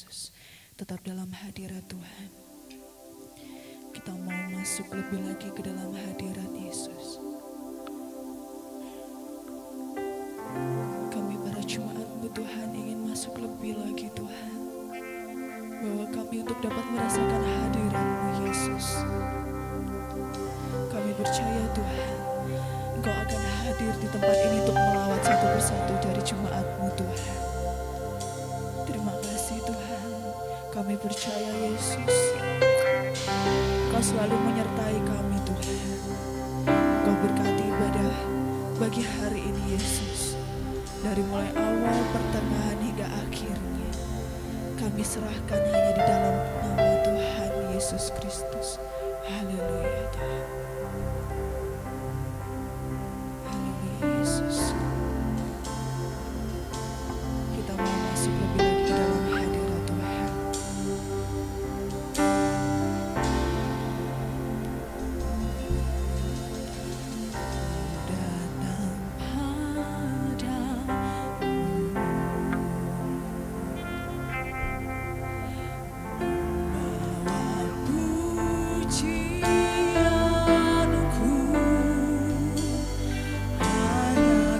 Yesus. Tetap dalam hadirat Tuhan. Kita mau masuk lebih lagi ke dalam hadirat Yesus. Kami para jemaat-Mu Tuhan ingin masuk lebih lagi Tuhan. Bawa kami untuk dapat merasakan hadirat-Mu Yesus. Kami percaya Tuhan, Engkau akan hadir di tempat ini untuk melawat satu persatu dari jemaat-Mu Tuhan. Terima kasih Tuhan, kami percaya Yesus, Engkau selalu menyertai kami Tuhan. Engkau berkati ibadah bagi hari ini Yesus. Dari mulai awal, pertengahan hingga akhirnya, kami serahkan hanya di dalam nama Tuhan Yesus Kristus. Haleluya Tuhan. Haleluya Yesus. Kita mau masuk lebih lagi ke dalam hadirat Tuhan. Datang padamu, pujianku hanya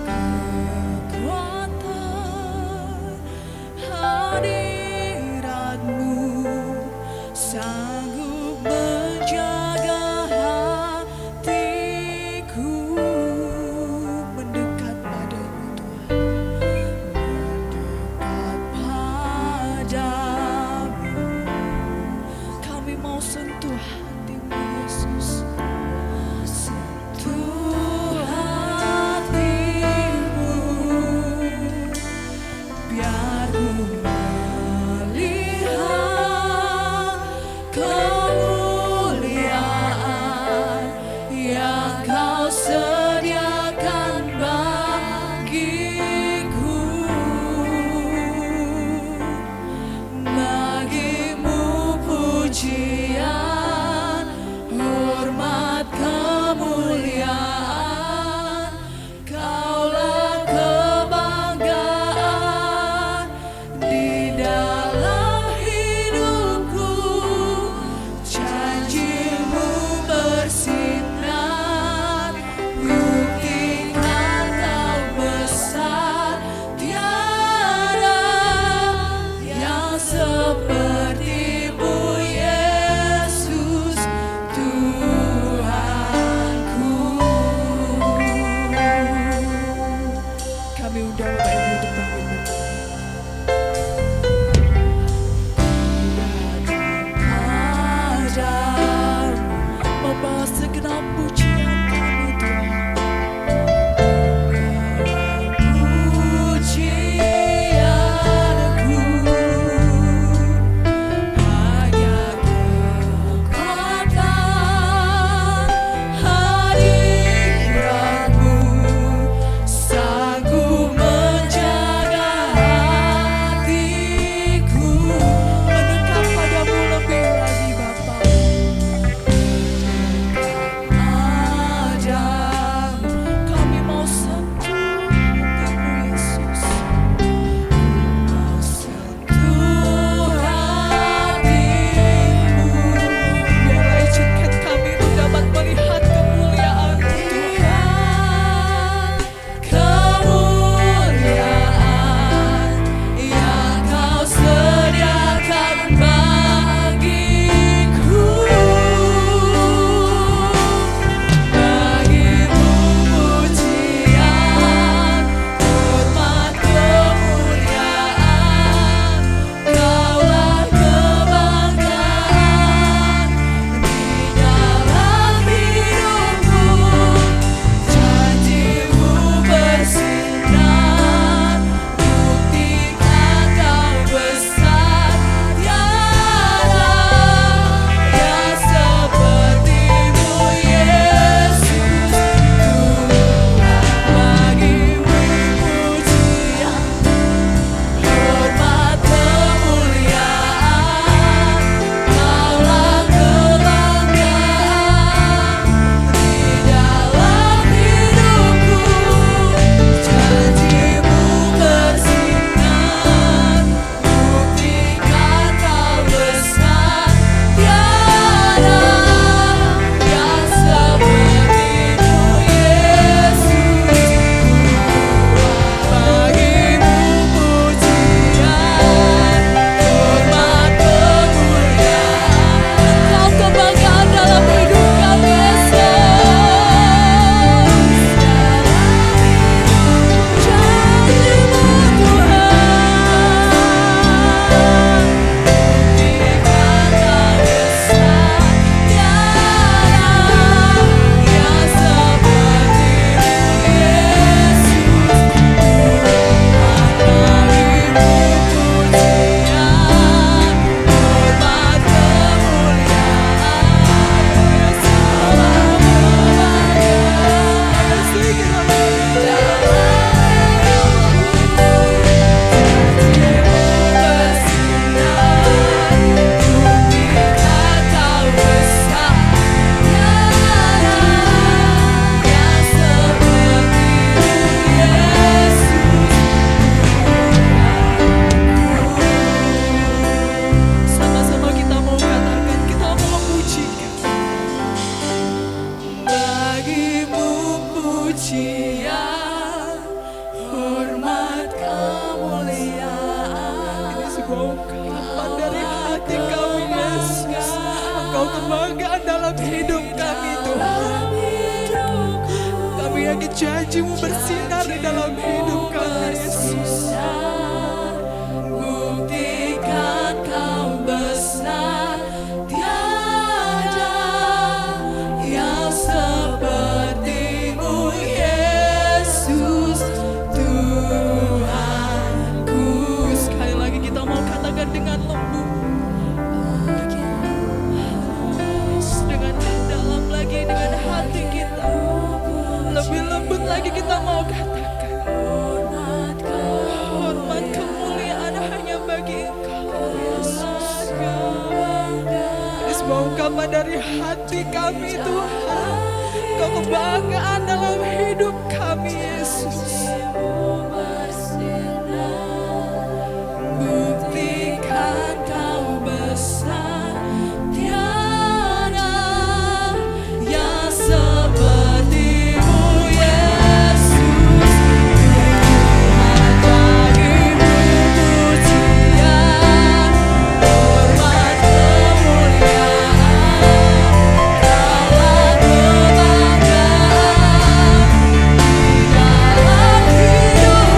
sebuah ungkapan dari hati kami Yesus. Engkau kebanggaan dalam hidup kami Tuhan. Kami yakin janji-Mu bersinar di dalam hidup kami Yesus. Buktikan Kau besar, tiada yang seperti-Mu Yesus Tuhanku. Sekali lagi kita mau katakan dengan lembut, dengan dalam lagi, dengan hati kita. Lebih lembut lagi kita mau katakan, hormat kemuliaan hanya bagi Engkau Yesus. Ini sebuah ungkapan dari hati kami Tuhan. Kau kebanggaan dalam hidup kami Yesus. Buktikan Kau besar, tiada yang seperti-Mu Yesus. Tuhan bagi-Mu pujian, hormat kemuliaan, Kaulah kebanggaan di dalam hidup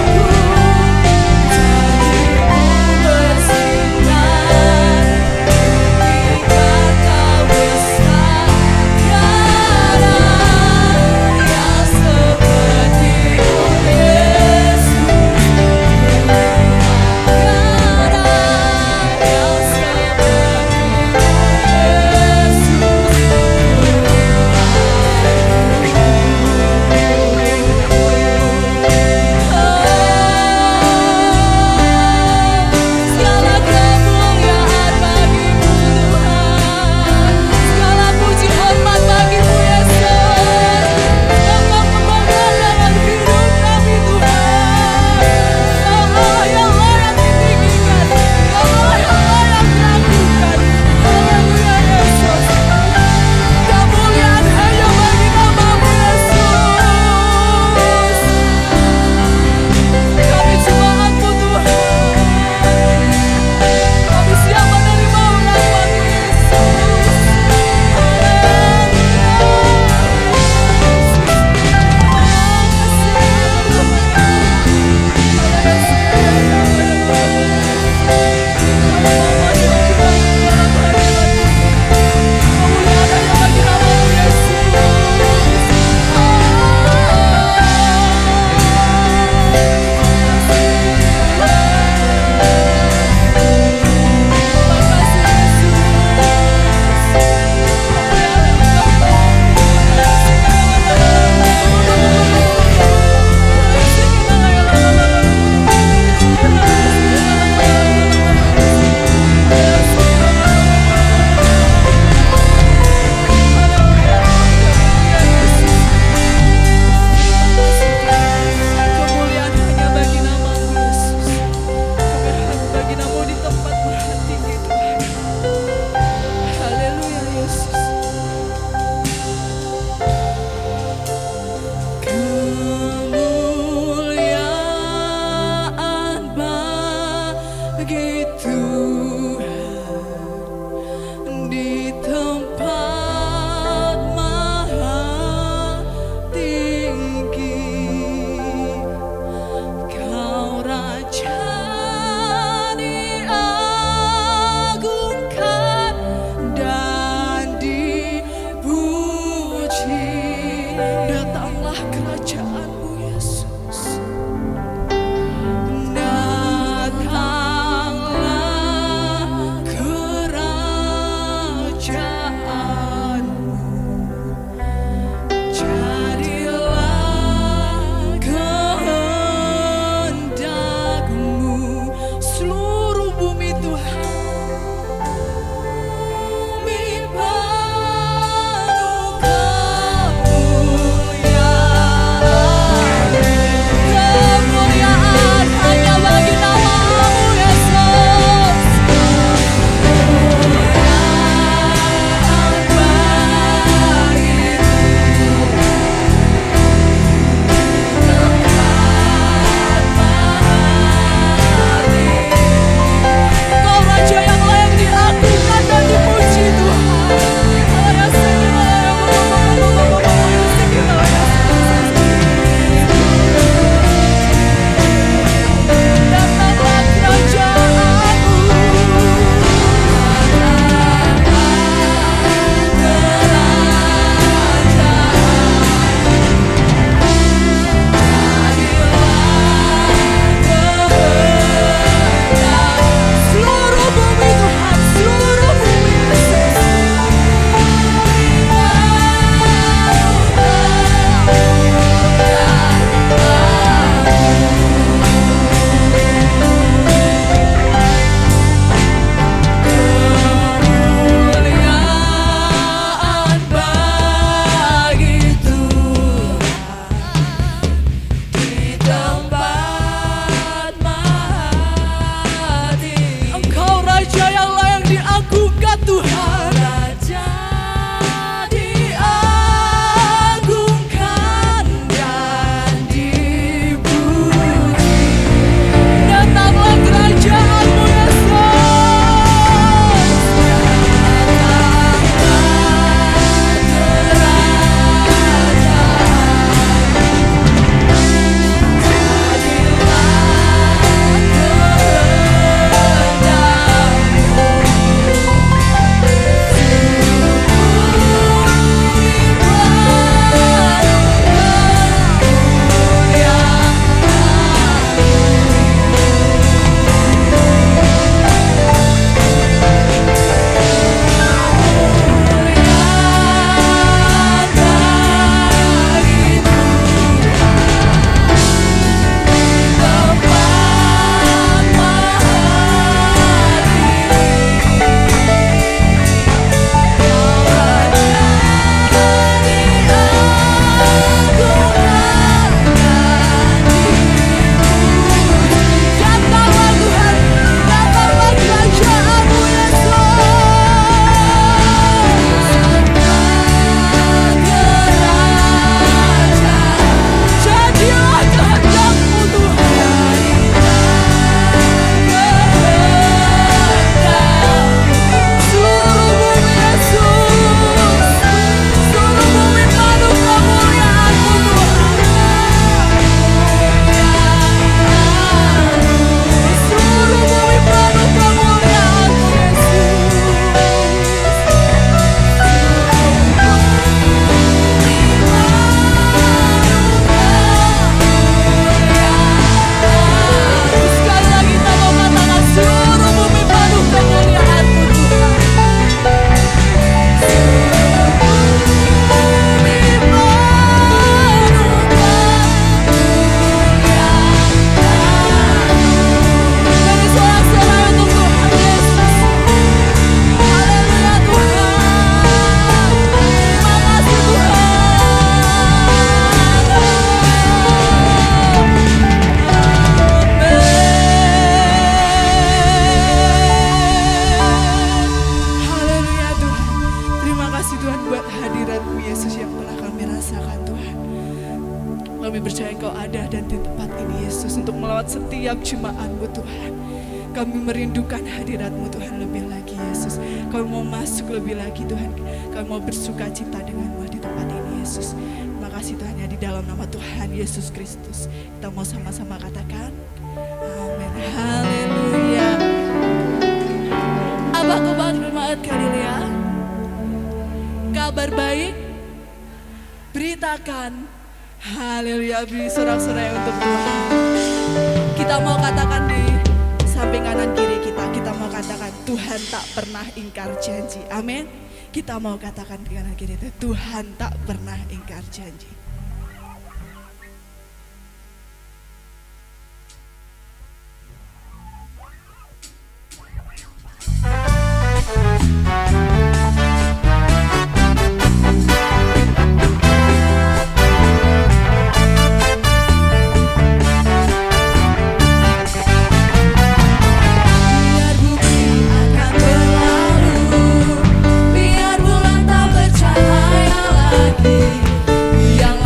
lewat setiap jemaat-Mu Tuhan. Kami merindukan hadirat-Mu Tuhan lebih lagi Yesus. Kami mau masuk lebih lagi Tuhan. Kami mau bersuka cita dengan-Mu di tempat ini Yesus. Terima kasih Tuhan ya, di dalam nama Tuhan Yesus Kristus. Kita mau sama-sama katakan amin. Haleluya. Abahku bermanfaat Galilea. Kabar baik beritakan. Haleluya, beri sorak-sorai untuk Tuhan. Kita mau katakan di samping kanan kiri kita mau katakan Tuhan tak pernah ingkar janji. Amin. Kita mau katakan di kanan kiri itu, Tuhan tak pernah ingkar janji. Biar bumi akan berlalu, biar bulan tak bercahaya lagi, yang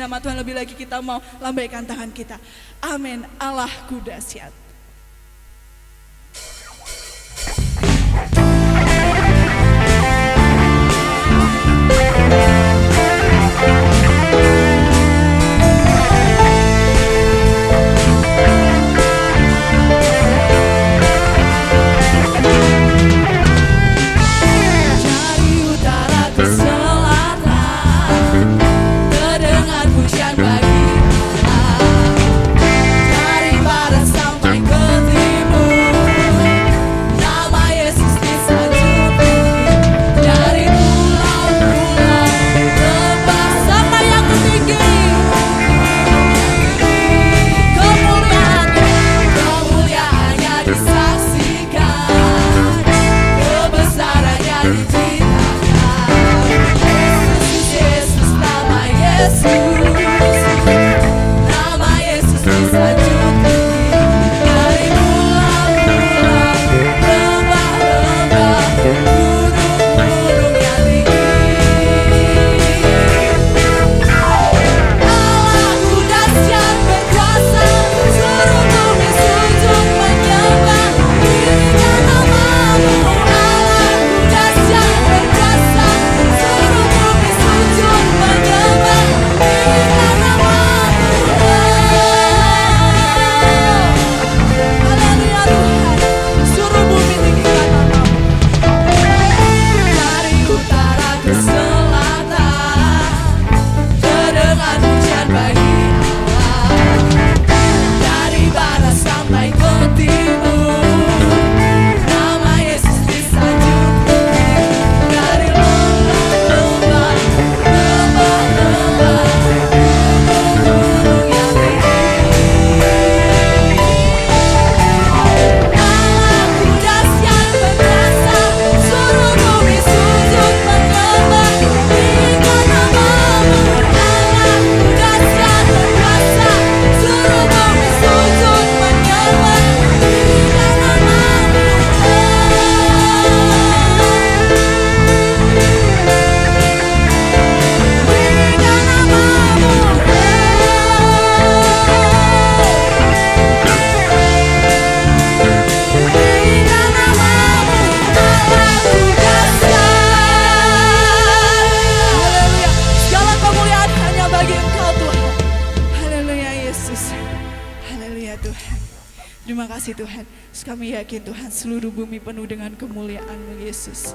nama Tuhan lebih lagi kita mau lambaikan tangan kita. Amin. Allahku dahsyat. Terima kasih Tuhan. Kami yakin Tuhan seluruh bumi penuh dengan kemuliaan-Mu Yesus.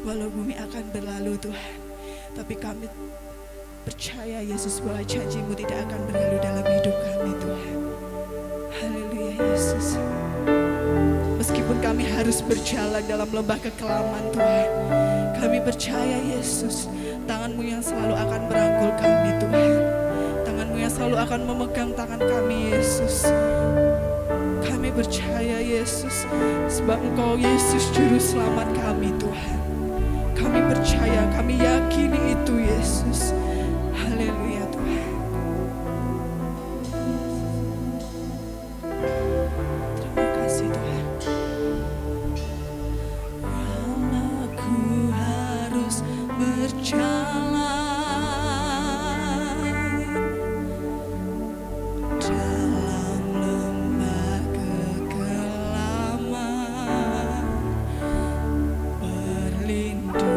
Walau bumi akan berlalu Tuhan, tapi kami percaya Yesus bahwa janji-Mu tidak akan berlalu dalam hidup kami Tuhan. Haleluya Yesus. Meskipun kami harus berjalan dalam lembah kekelaman Tuhan, kami percaya Yesus, tangan-Mu yang selalu akan merangkul kami Tuhan. Tangan-Mu yang selalu akan memegang tangan kami Yesus. Kami percaya Yesus, sebab Engkau Yesus juru selamat kami Tuhan. Kami percaya, kami yakini itu Yesus. Haleluya Tuhan. Terima kasih Tuhan. Aku harus berjalan dalam lembah kekelaman, perlindungan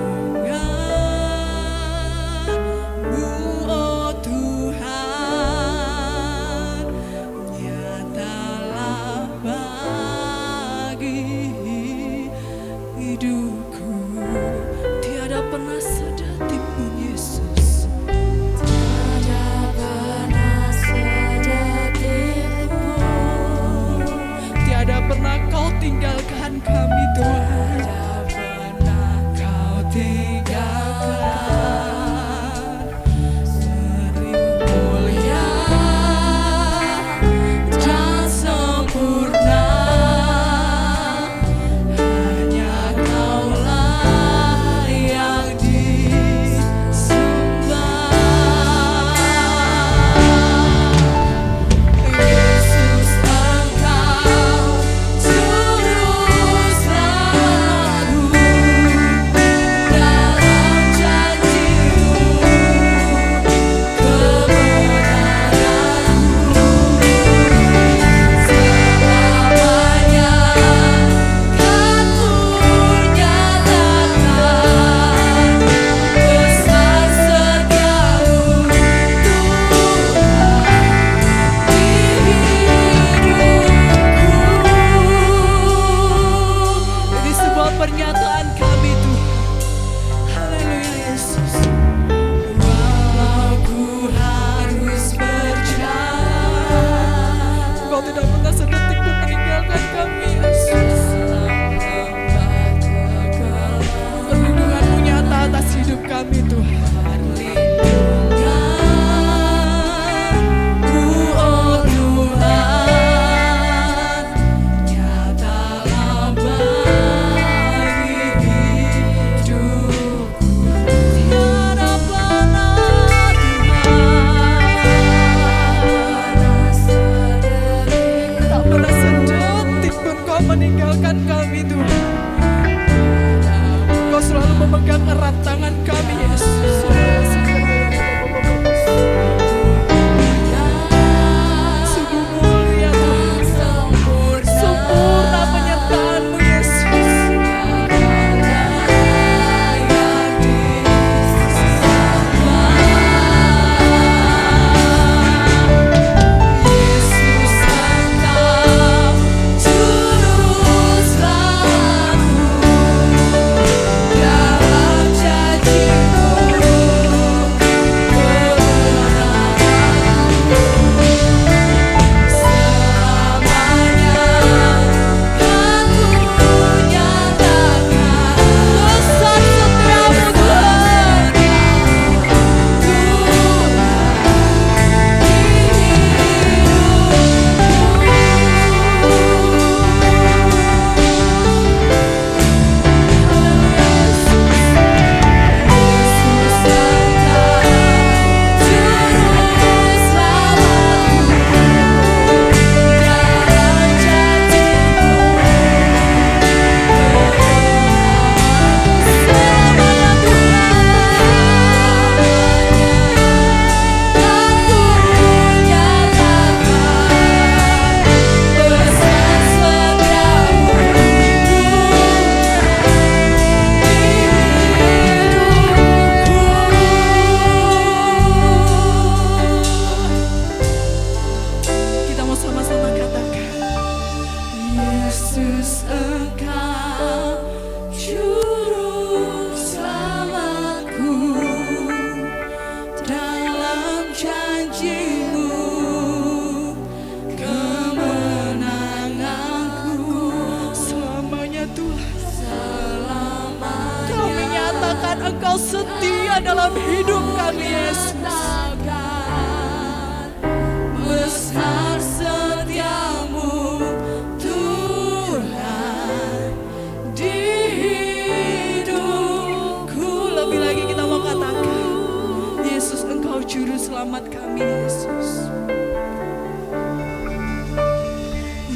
Selamat kami Yesus.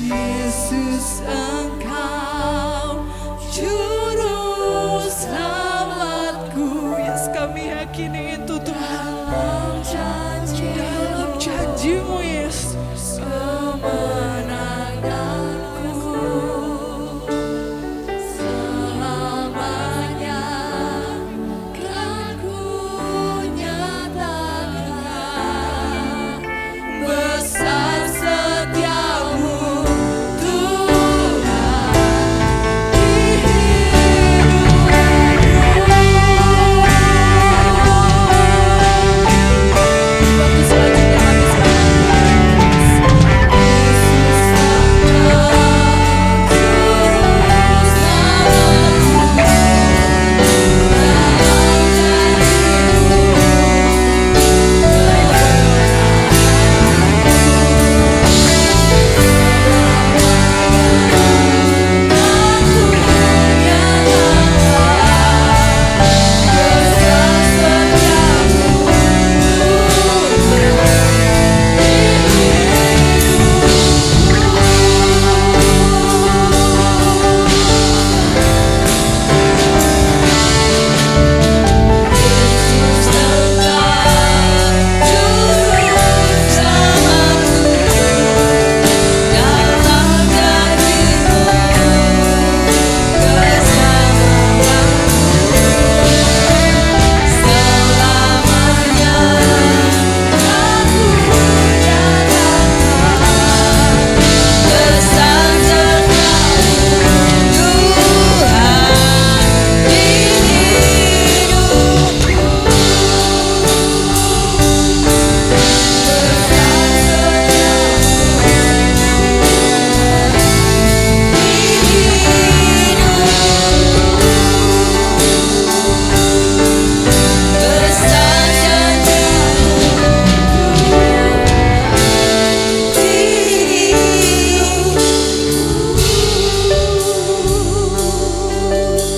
Yesus, Engkau juru selamatku. Yes, kami yakini itu Tuhan. Dalam Janji-Mu Yesus. kemenanganku selamanya kan ku nyatakan besar setiamu Tuhan di hidupku. Waktu selanjutnya kami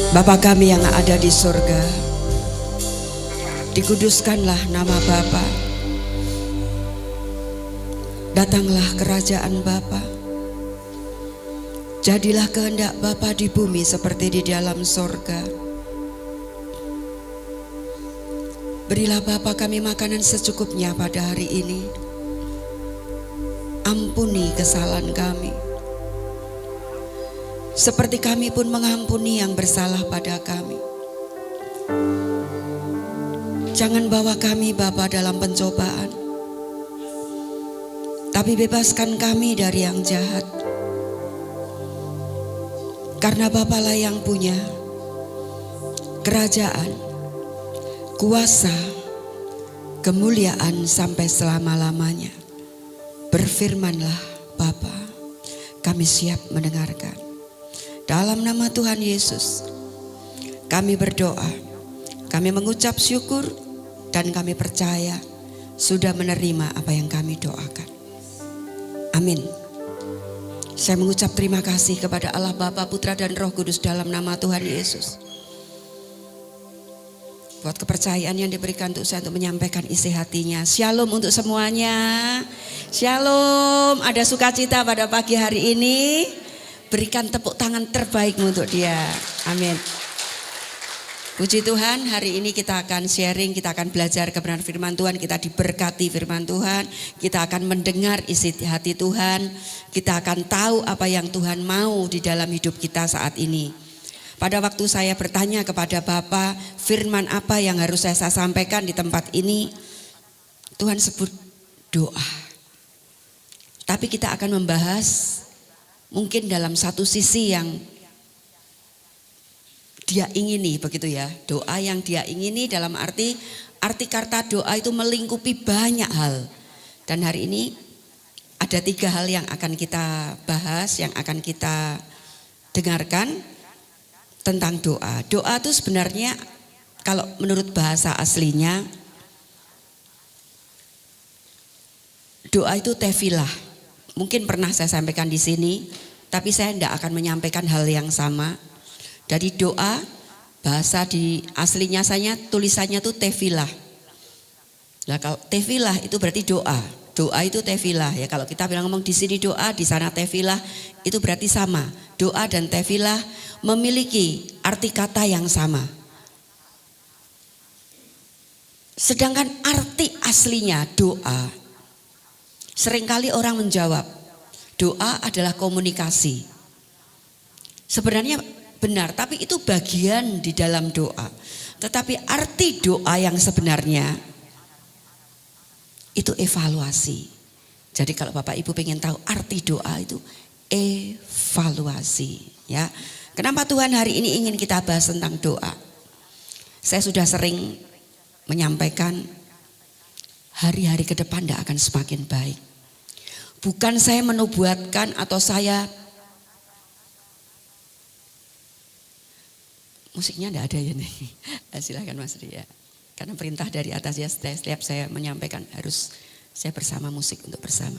Bapa kami yang ada di surga, dikuduskanlah nama Bapa. Datanglah kerajaan Bapa. Jadilah kehendak Bapa di bumi seperti di dalam surga. Berilah Bapa kami makanan secukupnya pada hari ini. Ampuni kesalahan kami, seperti kami pun mengampuni yang bersalah pada kami. Jangan bawa kami Bapa dalam pencobaan, tapi bebaskan kami dari yang jahat. Karena Bapalah yang punya kerajaan, kuasa, kemuliaan sampai selama-lamanya. Berfirmanlah Bapa, kami siap mendengarkan. Dalam nama Tuhan Yesus, kami berdoa, kami mengucap syukur, dan kami percaya sudah menerima apa yang kami doakan. Amin. Saya mengucap terima kasih kepada Allah Bapa, Putra, dan Roh Kudus dalam nama Tuhan Yesus. Buat kepercayaan yang diberikan untuk saya untuk menyampaikan isi hatinya. Shalom untuk semuanya. Shalom, ada sukacita pada pagi hari ini. Berikan tepuk tangan terbaikmu untuk dia. Amin. Puji Tuhan, hari ini kita akan sharing, kita akan belajar kebenaran firman Tuhan, kita diberkati firman Tuhan, kita akan mendengar isi hati Tuhan, kita akan tahu apa yang Tuhan mau di dalam hidup kita saat ini. Pada waktu saya bertanya kepada Bapa, firman apa yang harus saya sampaikan di tempat ini, Tuhan sebut doa. Tapi kita akan membahas mungkin dalam satu sisi yang dia ingini, begitu ya. Doa yang dia ingini dalam arti kata doa itu melingkupi banyak hal. Dan hari ini ada 3 hal yang akan kita bahas, yang akan kita dengarkan tentang doa. Doa itu sebenarnya kalau menurut bahasa aslinya, doa itu tefilah. Mungkin pernah saya sampaikan di sini, tapi saya tidak akan menyampaikan hal yang sama. Dari doa, bahasa di aslinya saya tulisannya itu tefilah. Nah, kalau tefilah itu berarti doa. Doa itu tefilah ya. Kalau kita bilang ngomong di sini doa, di sana tefilah, itu berarti sama. Doa dan tefilah memiliki arti kata yang sama. Sedangkan arti aslinya doa, seringkali orang menjawab, doa adalah komunikasi. Sebenarnya benar, tapi itu bagian di dalam doa. Tetapi arti doa yang sebenarnya itu evaluasi. Jadi kalau Bapak Ibu pengen tahu arti doa itu evaluasi ya. Kenapa Tuhan hari ini ingin kita bahas tentang doa? Saya sudah sering menyampaikan hari-hari ke depan tidak akan semakin baik. Bukan saya menubuatkan atau saya musiknya tidak ada ya nih. Silakan Mas Ria. Karena perintah dari atas ya, setiap saya menyampaikan harus saya bersama musik untuk bersama.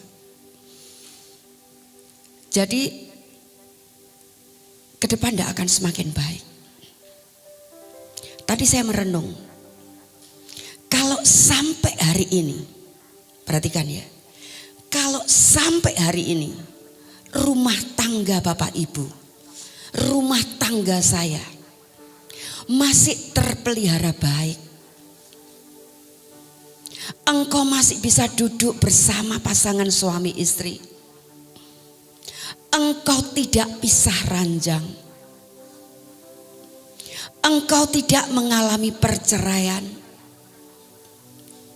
Jadi ke depan tidak akan semakin baik. Tadi saya merenung. Kalau sampai hari ini, perhatikan ya. Kalau sampai hari ini rumah tangga Bapak Ibu, rumah tangga saya masih terpelihara baik. Engkau masih bisa duduk bersama pasangan suami istri. Engkau tidak pisah ranjang. Engkau tidak mengalami perceraian.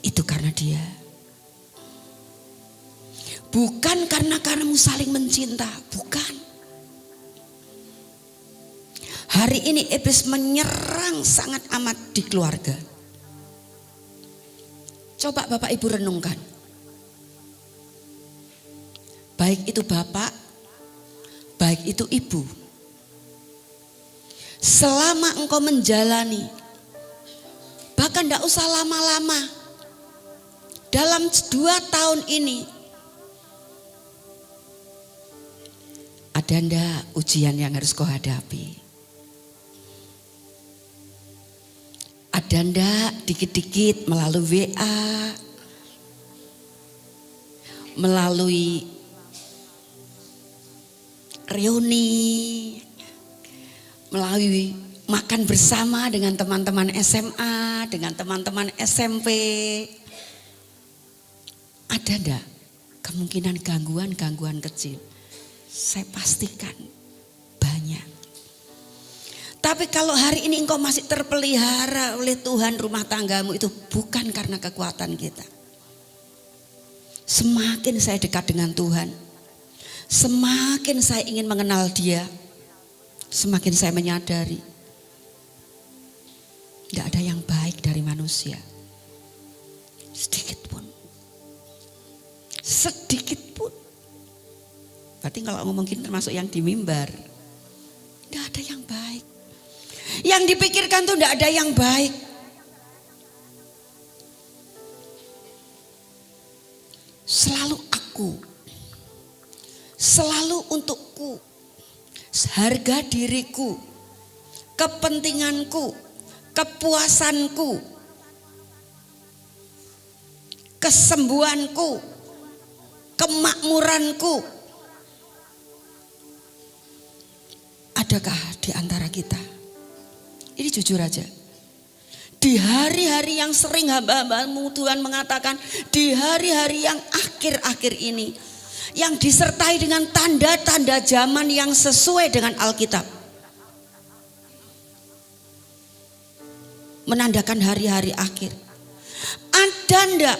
Itu karena dia. Bukan karena kamu saling mencinta, bukan. Hari ini iblis menyerang sangat amat di keluarga. Coba Bapak Ibu renungkan. Baik itu bapak, baik itu ibu. Selama engkau menjalani, bahkan tidak usah lama-lama. Dalam 2 tahun ini, ada ndak ujian yang harus kau hadapi? Ada ndak dikit-dikit melalui WA, melalui reuni, melalui makan bersama dengan teman-teman SMA, dengan teman-teman SMP. Ada ndak kemungkinan gangguan-gangguan kecil? Saya pastikan banyak. Tapi kalau hari ini engkau masih terpelihara oleh Tuhan rumah tanggamu, itu bukan karena kekuatan kita. Semakin saya dekat dengan Tuhan, semakin saya ingin mengenal Dia, semakin saya menyadari tidak ada yang baik dari manusia. Sedikit pun. Sedikit pun. Berarti kalau mungkin termasuk yang di mimbar, tidak ada yang baik. Yang dipikirkan tuh tidak ada yang baik. Selalu aku, selalu untukku, harga diriku, kepentinganku, kepuasanku, kesembuhanku, kemakmuranku. Adakah di antara kita? Ini jujur aja. Di hari-hari yang sering hamba-hambamu Tuhan mengatakan, di hari-hari yang akhir-akhir ini, yang disertai dengan tanda-tanda zaman yang sesuai dengan Alkitab, menandakan hari-hari akhir. Ada ndak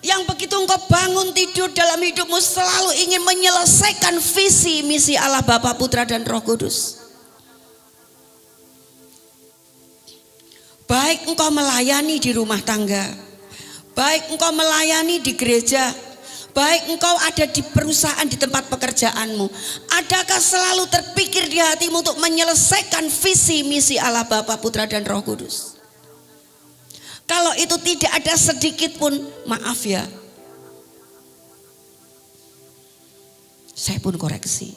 yang begitu engkau bangun tidur dalam hidupmu selalu ingin menyelesaikan visi misi Allah Bapa, Putra dan Roh Kudus? Baik engkau melayani di rumah tangga, baik engkau melayani di gereja, baik engkau ada di perusahaan, di tempat pekerjaanmu, adakah selalu terpikir di hatimu untuk menyelesaikan visi misi Allah Bapa, Putra dan Roh Kudus? Kalau itu tidak ada sedikit pun, maaf ya, saya pun koreksi.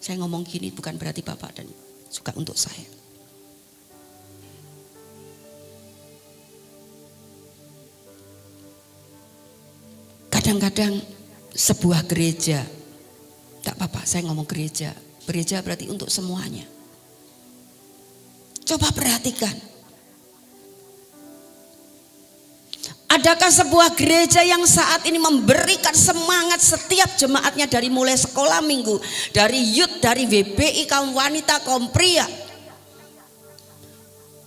Saya ngomong gini bukan berarti Bapak dan juga untuk saya. Kadang-kadang sebuah gereja, tak apa-apa saya ngomong gereja. Gereja berarti untuk semuanya. Coba perhatikan. Adakah sebuah gereja yang saat ini memberikan semangat setiap jemaatnya dari mulai sekolah minggu, dari youth, dari WBI, kaum wanita, kaum pria,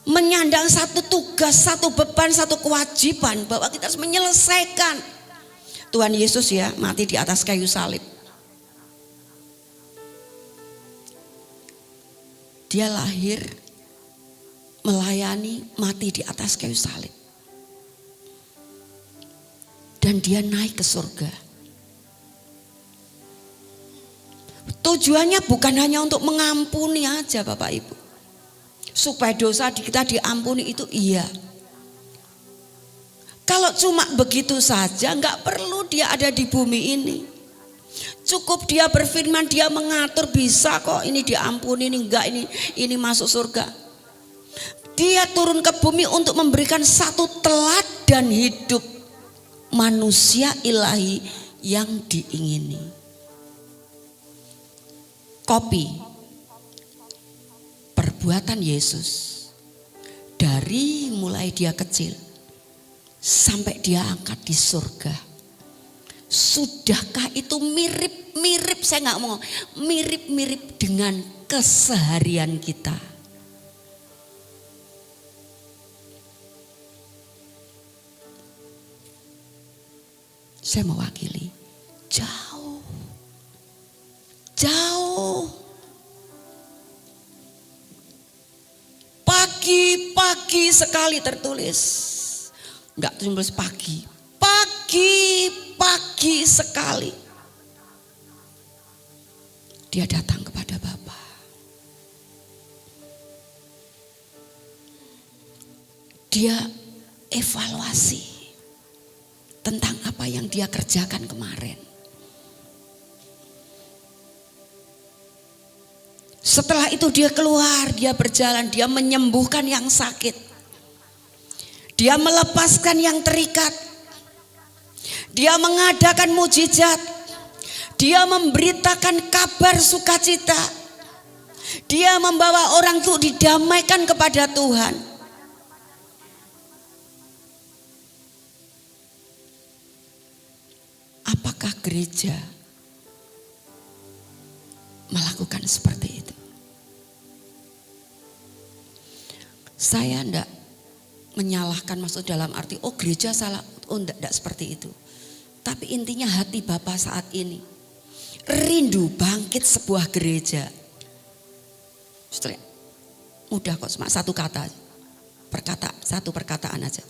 menyandang satu tugas, satu beban, satu kewajiban bahwa kita harus menyelesaikan. Tuhan Yesus ya mati di atas kayu salib. Dia lahir, melayani, mati di atas kayu salib. Dan dia naik ke surga. Tujuannya bukan hanya untuk mengampuni aja Bapak Ibu. Supaya dosa kita diampuni itu iya. Kalau cuma begitu saja nggak perlu dia ada di bumi ini. Cukup dia berfirman, dia mengatur, bisa kok ini diampuni, ini enggak, ini masuk surga. Dia turun ke bumi untuk memberikan satu teladan hidup manusia ilahi yang diingini. Kopi perbuatan Yesus dari mulai dia kecil sampai dia angkat di surga. Sudahkah itu mirip-mirip, saya nggak mau mirip-mirip dengan keseharian kita? Saya mewakili jauh. Pagi-pagi sekali tertulis. Enggak tulis pagi. Pagi sekali. Dia datang kepada Bapa. Dia evaluasi tentang apa yang dia kerjakan kemarin. Setelah itu dia keluar, dia berjalan, dia menyembuhkan yang sakit. Dia melepaskan yang terikat. Dia mengadakan mujizat. Dia memberitakan kabar sukacita. Dia membawa orang itu didamaikan kepada Tuhan. Apakah gereja melakukan seperti itu? Saya enggak menyalahkan, maksud dalam arti gereja salah, enggak seperti itu. Tapi intinya hati Bapa saat ini rindu bangkit sebuah gereja. Mudah kok, cuma satu kata, satu perkataan aja.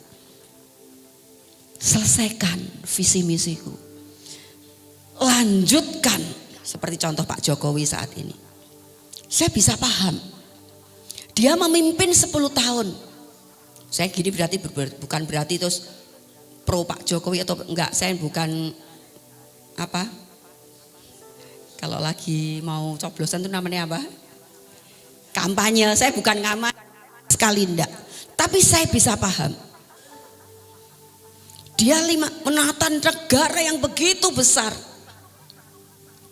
Selesaikan visi misiku. Lanjutkan seperti contoh Pak Jokowi saat ini. Saya bisa paham. Dia memimpin 10 tahun. Saya gini berarti bukan berarti terus pro Pak Jokowi atau enggak. Saya bukan apa? Kalau lagi mau coblosan itu namanya apa? Kampanye. Saya bukan kampanye sekali enggak. Tapi saya bisa paham. Dia menata negara yang begitu besar.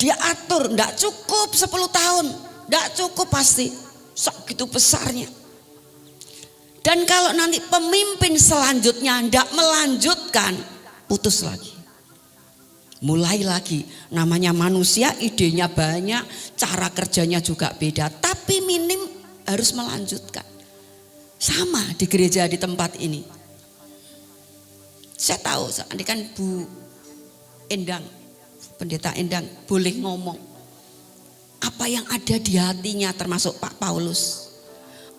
Dia atur, enggak cukup 10 tahun, enggak cukup pasti, segitu besarnya. Dan kalau nanti pemimpin selanjutnya enggak melanjutkan, putus lagi. Mulai lagi, namanya manusia, idenya banyak, cara kerjanya juga beda, tapi minim harus melanjutkan. Sama di gereja di tempat ini. Saya tahu, ini kan Bu Endang, Pendeta Endang boleh ngomong apa yang ada di hatinya, termasuk Pak Paulus.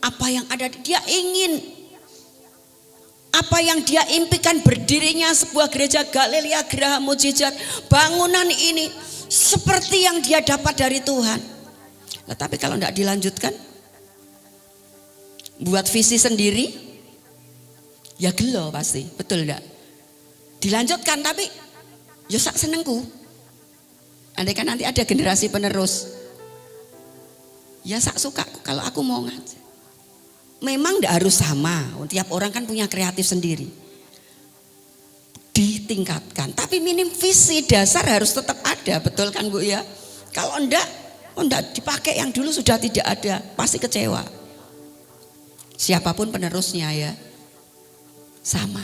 Apa yang ada, dia ingin, apa yang dia impikan, berdirinya sebuah gereja Galilea Geraha Mujizat, bangunan ini seperti yang dia dapat dari Tuhan. Nah, tapi kalau tidak dilanjutkan, buat visi sendiri, ya gelo pasti, betul enggak? Dilanjutkan tapi ya sak senengku. Andai kan nanti ada generasi penerus, ya sak suka kalau aku mau ngajar. Memang tidak harus sama, tiap orang kan punya kreatif sendiri. ditingkatkan. Tapi minim visi dasar harus tetap ada, betul kan Bu ya? Kalau enggak dipakai yang dulu sudah tidak ada, pasti kecewa. Siapapun penerusnya ya. Sama.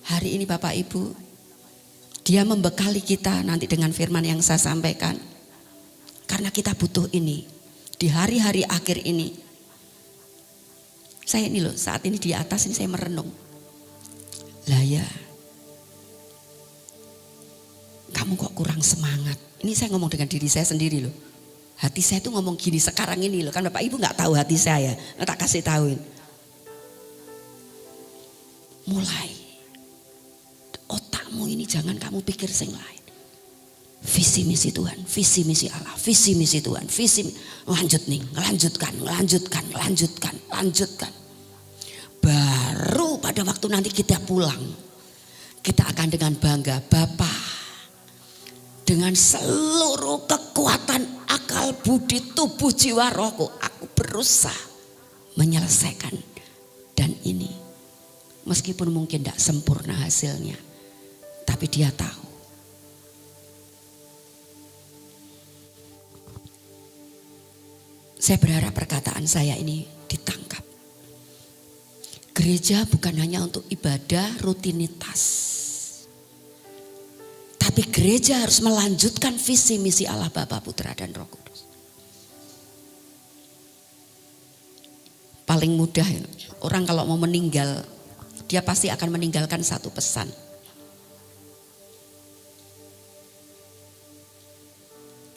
Hari ini Bapak Ibu, dia membekali kita nanti dengan firman yang saya sampaikan. Karena kita butuh ini. Di hari-hari akhir ini. Saya ini loh, saat ini di atas ini saya merenung. Lah ya, kamu kok kurang semangat. Ini saya ngomong dengan diri saya sendiri loh. Hati saya tuh ngomong gini sekarang ini loh. Kan Bapak Ibu gak tahu hati saya. Tak kasih tahuin. Mulai. Otakmu ini jangan kamu pikir sing lain. Visi misi Tuhan, visi misi Allah, visi misi Tuhan, visi. Lanjut nih, lanjutkan. Baru pada waktu nanti kita pulang. Kita akan dengan bangga, Bapak. Dengan seluruh kekuatan akal, budi, tubuh, jiwa, rohku, aku berusaha menyelesaikan. Dan ini, meskipun mungkin tidak sempurna hasilnya, tapi dia tahu. Saya berharap perkataan saya ini ditangkap. Gereja bukan hanya untuk ibadah rutinitas. Tapi gereja harus melanjutkan visi misi Allah Bapa, Putra dan Roh Kudus. Paling mudah ya, orang kalau mau meninggal, dia pasti akan meninggalkan satu pesan.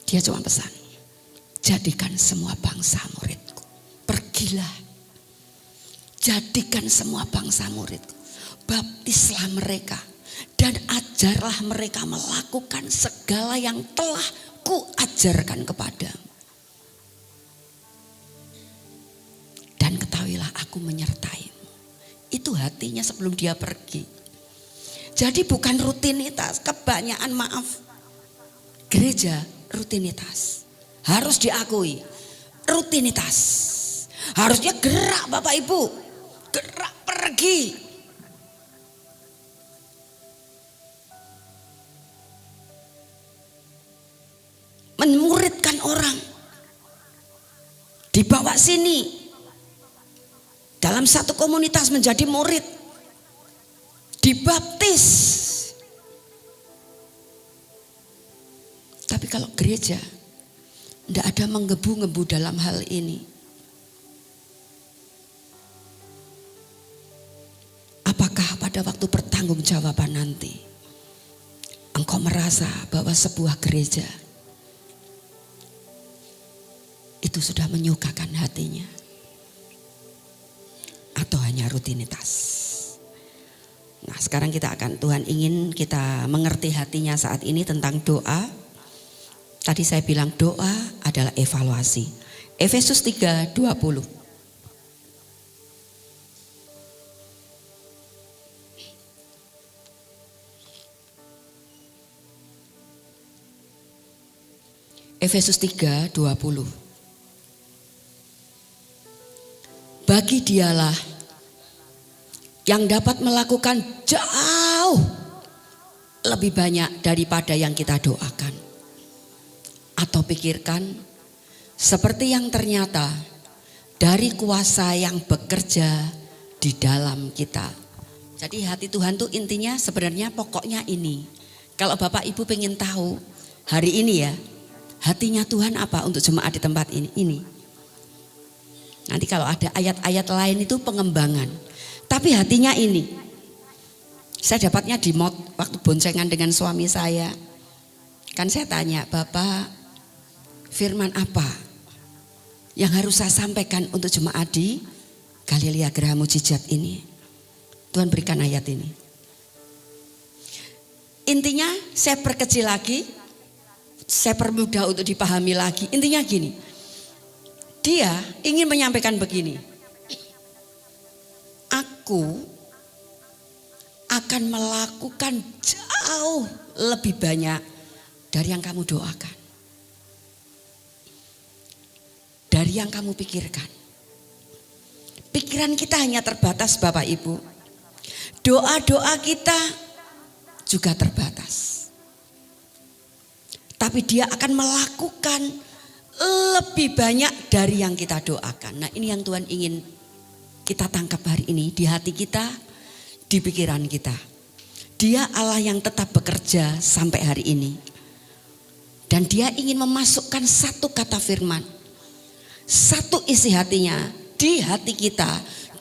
Dia cuma pesan, jadikan semua bangsa muridku. Pergilah, jadikan semua bangsa muridku. Baptislah mereka. Dan ajarlah mereka melakukan segala yang telah kuajarkan kepadamu. Dan ketahuilah aku menyertaimu. Itu hatinya sebelum dia pergi. Jadi bukan rutinitas, kebanyakan gereja rutinitas. Harus diakui, rutinitas. Harusnya gerak Bapak Ibu, gerak pergi. Memuridkan orang, dibawa sini dalam satu komunitas menjadi murid, dibaptis. Tapi kalau gereja tidak ada menggebu-gebu dalam hal ini, apakah pada waktu pertanggungjawaban nanti engkau merasa bahwa sebuah gereja itu sudah menyukakan hatinya, atau hanya rutinitas? Nah, sekarang Tuhan ingin kita mengerti hatinya saat ini tentang doa. Tadi saya bilang doa adalah evaluasi. Efesus 3:20. Efesus 3:20. Bagi dialah yang dapat melakukan jauh lebih banyak daripada yang kita doakan atau pikirkan, seperti yang ternyata dari kuasa yang bekerja di dalam kita. Jadi hati Tuhan tuh intinya sebenarnya pokoknya ini. Kalau Bapak Ibu pengen tahu hari ini ya, hatinya Tuhan apa untuk jemaat di tempat ini. Nanti kalau ada ayat-ayat lain itu pengembangan. Tapi hatinya ini. Saya dapatnya di mod waktu boncengan dengan suami saya. Kan saya tanya, Bapak, firman apa yang harus saya sampaikan untuk jemaat di Galilea Geraha Mujizat ini? Tuhan berikan ayat ini. Intinya saya perkecil lagi, saya permudah untuk dipahami lagi. Intinya gini. Dia ingin menyampaikan begini. Aku akan melakukan jauh lebih banyak dari yang kamu doakan. Dari yang kamu pikirkan. Pikiran kita hanya terbatas Bapak Ibu. Doa-doa kita juga terbatas. Tapi dia akan melakukan lebih banyak dari yang kita doakan. Nah, ini yang Tuhan ingin kita tangkap hari ini di hati kita, di pikiran kita. Dia Allah yang tetap bekerja sampai hari ini. Dan dia ingin memasukkan satu kata firman, satu isi hatinya di hati kita,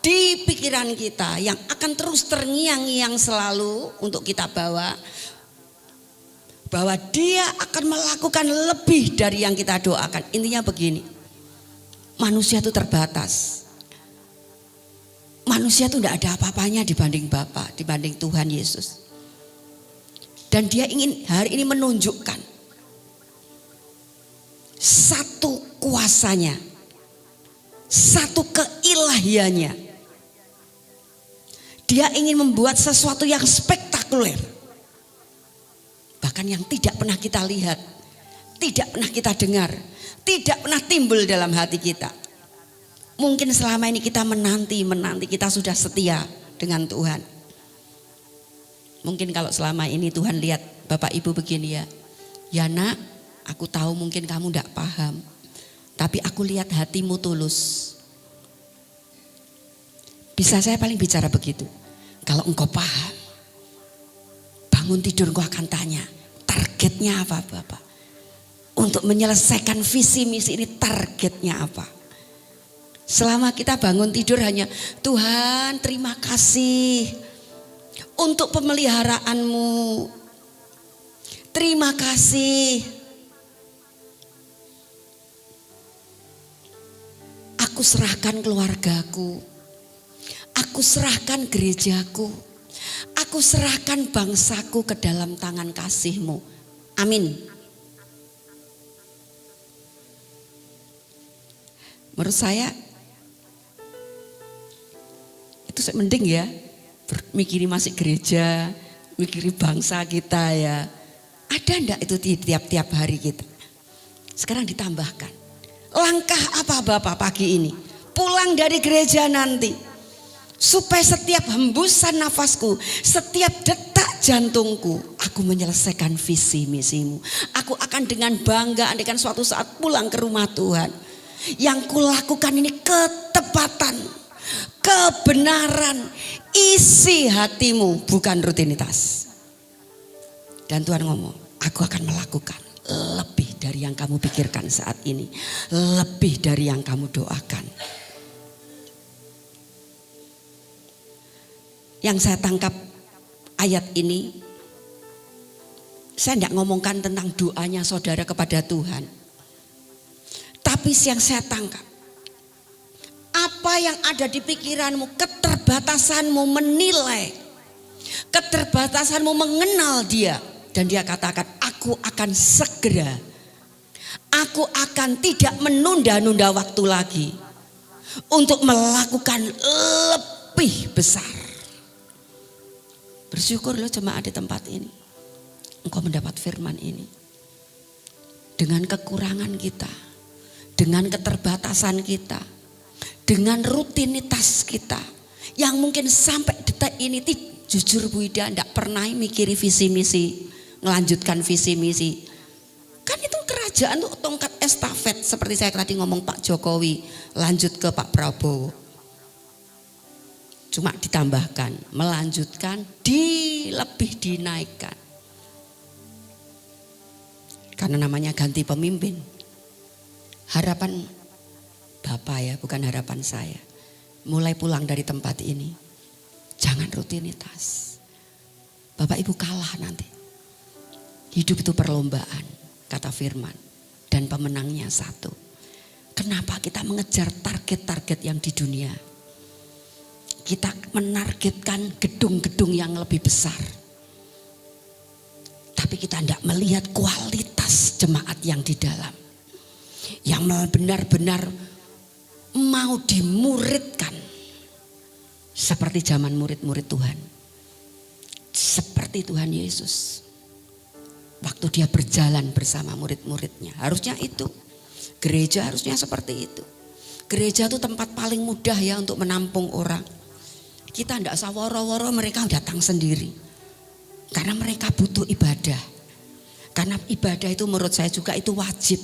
di pikiran kita yang akan terus terngiang-ngiang selalu untuk kita bawa. Bahwa dia akan melakukan lebih dari yang kita doakan. Intinya begini, manusia itu terbatas. Manusia itu tidak ada apa-apanya dibanding Bapa, dibanding Tuhan Yesus. Dan dia ingin hari ini menunjukkan satu kuasanya, satu keilahiannya. Dia ingin membuat sesuatu yang spektakuler. Bahkan yang tidak pernah kita lihat, tidak pernah kita dengar, tidak pernah timbul dalam hati kita. Mungkin selama ini kita menanti, kita sudah setia dengan Tuhan. Mungkin kalau selama ini Tuhan lihat Bapak Ibu begini ya, ya nak, aku tahu mungkin kamu tidak paham, tapi aku lihat hatimu tulus. Bisa saya paling bicara begitu. Kalau engkau paham, bangun tidur engkau akan tanya, targetnya apa Bapak? Untuk menyelesaikan visi misi ini targetnya apa? Selama kita bangun tidur hanya, Tuhan terima kasih untuk pemeliharaanmu. Terima kasih. Aku serahkan keluargaku. Aku serahkan gerejaku. Aku serahkan bangsaku ke dalam tangan kasih-Mu. Amin. Menurut saya itu mending ya, mikirin masih gereja, mikirin bangsa kita ya. Ada enggak itu di tiap-tiap hari kita? Sekarang ditambahkan, langkah apa Bapak pagi ini? Pulang dari gereja nanti, supaya setiap hembusan nafasku, setiap detak jantungku, aku menyelesaikan visi misimu. Aku akan dengan bangga andaikan suatu saat pulang ke rumah Tuhan. Yang kulakukan ini ketepatan, kebenaran, isi hatimu, bukan rutinitas. Dan Tuhan ngomong, aku akan melakukan lebih dari yang kamu pikirkan saat ini, lebih dari yang kamu doakan. Yang saya tangkap ayat ini, saya tidak ngomongkan tentang doanya saudara kepada Tuhan. Tapi yang saya tangkap, apa yang ada di pikiranmu, keterbatasanmu menilai, keterbatasanmu mengenal dia. Dan dia katakan, aku akan segera, aku akan tidak menunda-nunda waktu lagi untuk melakukan lebih besar. Bersyukur loh jemaat di tempat ini, engkau mendapat firman ini. Dengan kekurangan kita, dengan keterbatasan kita, dengan rutinitas kita, yang mungkin sampai detik ini jujur Bu Ida tidak pernah mikiri visi misi, melanjutkan visi misi. Kan itu kerajaan tuh tongkat estafet, seperti saya tadi ngomong Pak Jokowi lanjut ke Pak Prabowo. Cuma ditambahkan, melanjutkan, lebih dinaikkan. Karena namanya ganti pemimpin. Harapan Bapak ya, bukan harapan saya. Mulai pulang dari tempat ini, jangan rutinitas. Bapak Ibu kalah nanti. Hidup itu perlombaan, kata firman. Dan pemenangnya satu. Kenapa kita mengejar target-target yang di dunia? Kita menargetkan gedung-gedung yang lebih besar. Tapi kita tidak melihat kualitas jemaat yang di dalam. Yang benar-benar mau dimuridkan. Seperti zaman murid-murid Tuhan. Seperti Tuhan Yesus. Waktu dia berjalan bersama murid-muridnya. Harusnya itu. Gereja harusnya seperti itu. Gereja itu tempat paling mudah ya untuk menampung orang. Kita tidak usah woro-woro, mereka datang sendiri. Karena mereka butuh ibadah. Karena ibadah itu menurut saya juga itu wajib.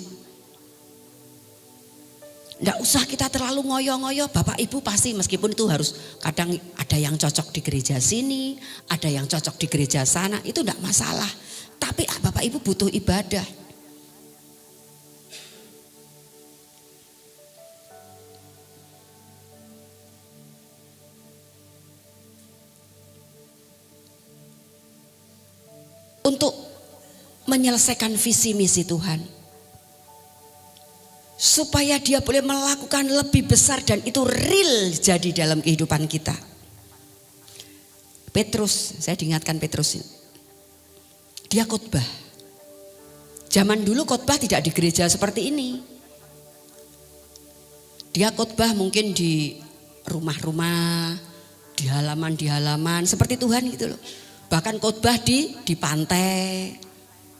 Nggak usah kita terlalu ngoyo-ngoyo. Bapak Ibu pasti meskipun itu harus kadang ada yang cocok di gereja sini, ada yang cocok di gereja sana, itu enggak masalah. Tapi Bapak Ibu butuh ibadah. Untuk menyelesaikan visi misi Tuhan. Supaya dia boleh melakukan lebih besar dan itu real jadi dalam kehidupan kita. Petrus, saya diingatkan Petrus ini. Dia khotbah. Zaman dulu khotbah tidak di gereja seperti ini. Dia khotbah mungkin di rumah-rumah, di halaman seperti Tuhan gitu loh. Bahkan khotbah di pantai.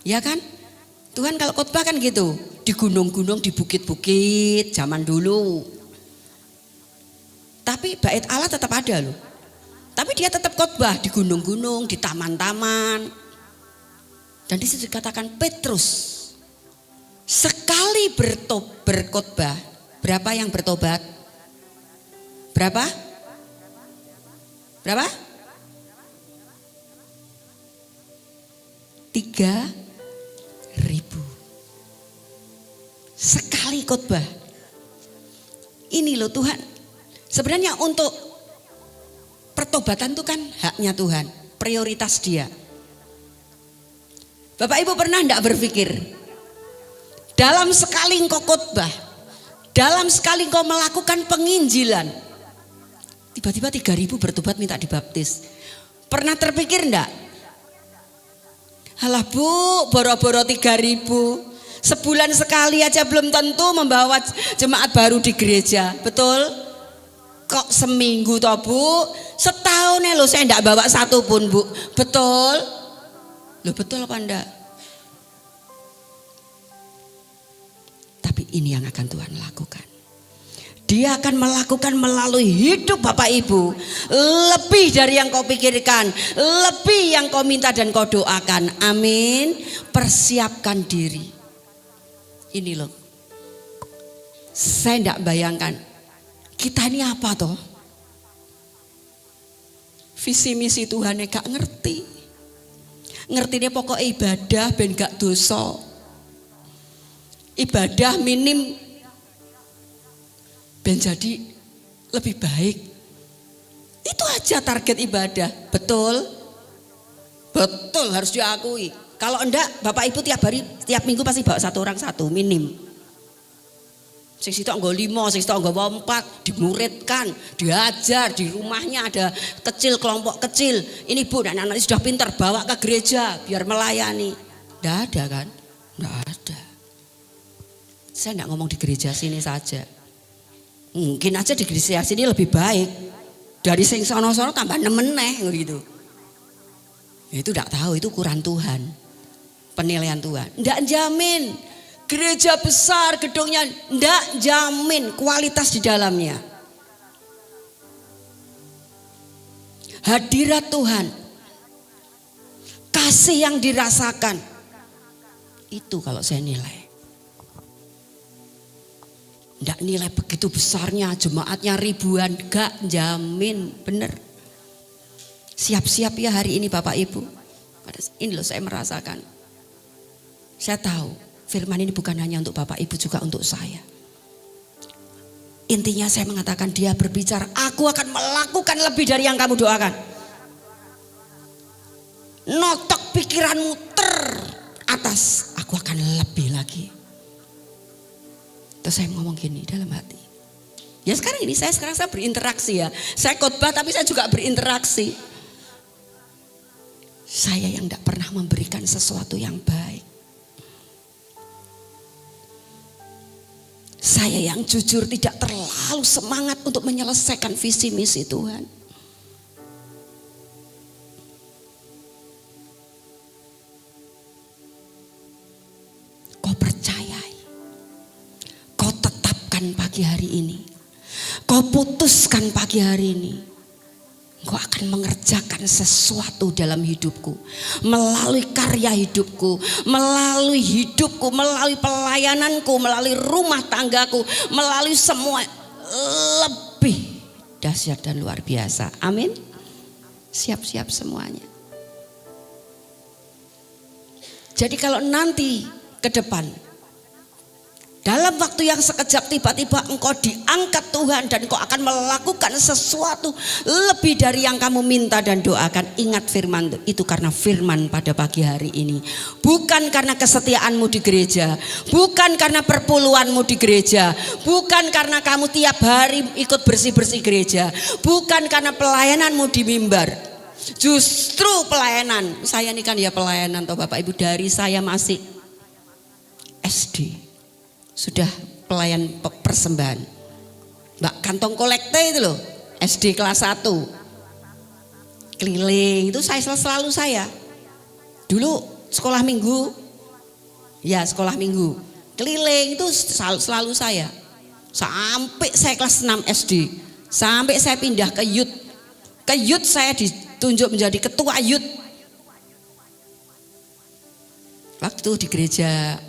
Ya kan? Tuhan kalau khotbah kan gitu, di gunung-gunung, di bukit-bukit zaman dulu. Tapi bait Allah tetap ada loh. Tapi dia tetap khotbah di gunung-gunung, di taman-taman. Dan di situ dikatakan Petrus sekali berkhotbah, berapa yang bertobat? Berapa? 3.000 sekali khotbah. Ini loh Tuhan. Sebenarnya untuk pertobatan itu kan haknya Tuhan, prioritas Dia. Bapak Ibu pernah enggak berpikir dalam sekali engkau khotbah, dalam sekali engkau melakukan penginjilan, tiba-tiba 3.000 bertobat minta dibaptis. Pernah terpikir enggak? Halah Bu, boro-boro 3.000. Sebulan sekali aja belum tentu membawa jemaat baru di gereja. Betul? Kok seminggu toh Bu? Setahun ya loh saya enggak bawa satu pun Bu. Betul? Loh betul apa enggak? Tapi ini yang akan Tuhan lakukan. Dia akan melakukan melalui hidup Bapak Ibu lebih dari yang kau pikirkan, lebih yang kau minta dan kau doakan. Amin. Persiapkan diri. Ini loh, saya tidak bayangkan kita ini apa toh? Visi misi Tuhan gak ngerti. Ngertinya pokok ibadah ben gak dosa. Ibadah minim ben jadi lebih baik. Itu aja target ibadah. Betul? Betul, harus diakui. Kalau enggak Bapak Ibu tiap hari, tiap minggu pasti bawa satu orang satu minim. Sing sitok nggo 5, sing sitok nggo 4, dimuridkan, diajar di rumahnya ada kecil kelompok kecil. Ini Bu, anak-anak sudah pintar bawa ke gereja biar melayani. Enggak ada kan? Enggak ada. Saya enggak ngomong di gereja sini saja. Mungkin aja di gereja sini lebih baik. Dari sing sono-sono tambah nemeneh gitu. Itu enggak tahu, itu ukuran Tuhan. Penilaian Tuhan. Enggak jamin gereja besar gedungnya, enggak jamin kualitas di dalamnya. Hadirat Tuhan, kasih yang dirasakan, itu kalau saya nilai. Enggak nilai begitu besarnya, jemaatnya ribuan, enggak jamin, bener. Siap-siap ya hari ini Bapak Ibu. Ini loh saya merasakan. Saya tahu firman ini bukan hanya untuk Bapak Ibu, juga untuk saya. Intinya saya mengatakan Dia berbicara, aku akan melakukan lebih dari yang kamu doakan. Notok pikiranmu teratas, aku akan lebih lagi. Terus saya ngomong gini dalam hati. Ya sekarang saya berinteraksi ya. Saya khotbah tapi saya juga berinteraksi. Saya yang tidak pernah memberikan sesuatu yang baik. Saya yang jujur tidak terlalu semangat untuk menyelesaikan visi misi Tuhan. Kau percayai, kau tetapkan pagi hari ini, kau putuskan pagi hari ini, Engkau akan mengerjakan sesuatu dalam hidupku, melalui karya hidupku, melalui hidupku, melalui pelayananku, melalui rumah tanggaku, melalui semua, lebih dahsyat dan luar biasa. Amin. Siap-siap semuanya. Jadi kalau nanti ke depan, dalam waktu yang sekejap tiba-tiba engkau diangkat Tuhan dan engkau akan melakukan sesuatu lebih dari yang kamu minta dan doakan. Ingat firman itu, karena firman pada pagi hari ini. Bukan karena kesetiaanmu di gereja, bukan karena perpuluhanmu di gereja, bukan karena kamu tiap hari ikut bersih-bersih gereja, bukan karena pelayananmu di mimbar. Justru pelayanan, saya ini kan ya pelayanan toh Bapak Ibu, dari saya masih SD sudah pelayan persembahan. Mbak kantong kolekte itu loh, SD kelas 1 keliling itu selalu saya. Dulu sekolah minggu, ya sekolah minggu keliling itu selalu saya. Sampai saya kelas 6 SD, sampai saya pindah ke youth. Ke youth saya ditunjuk menjadi ketua youth. Waktu di gereja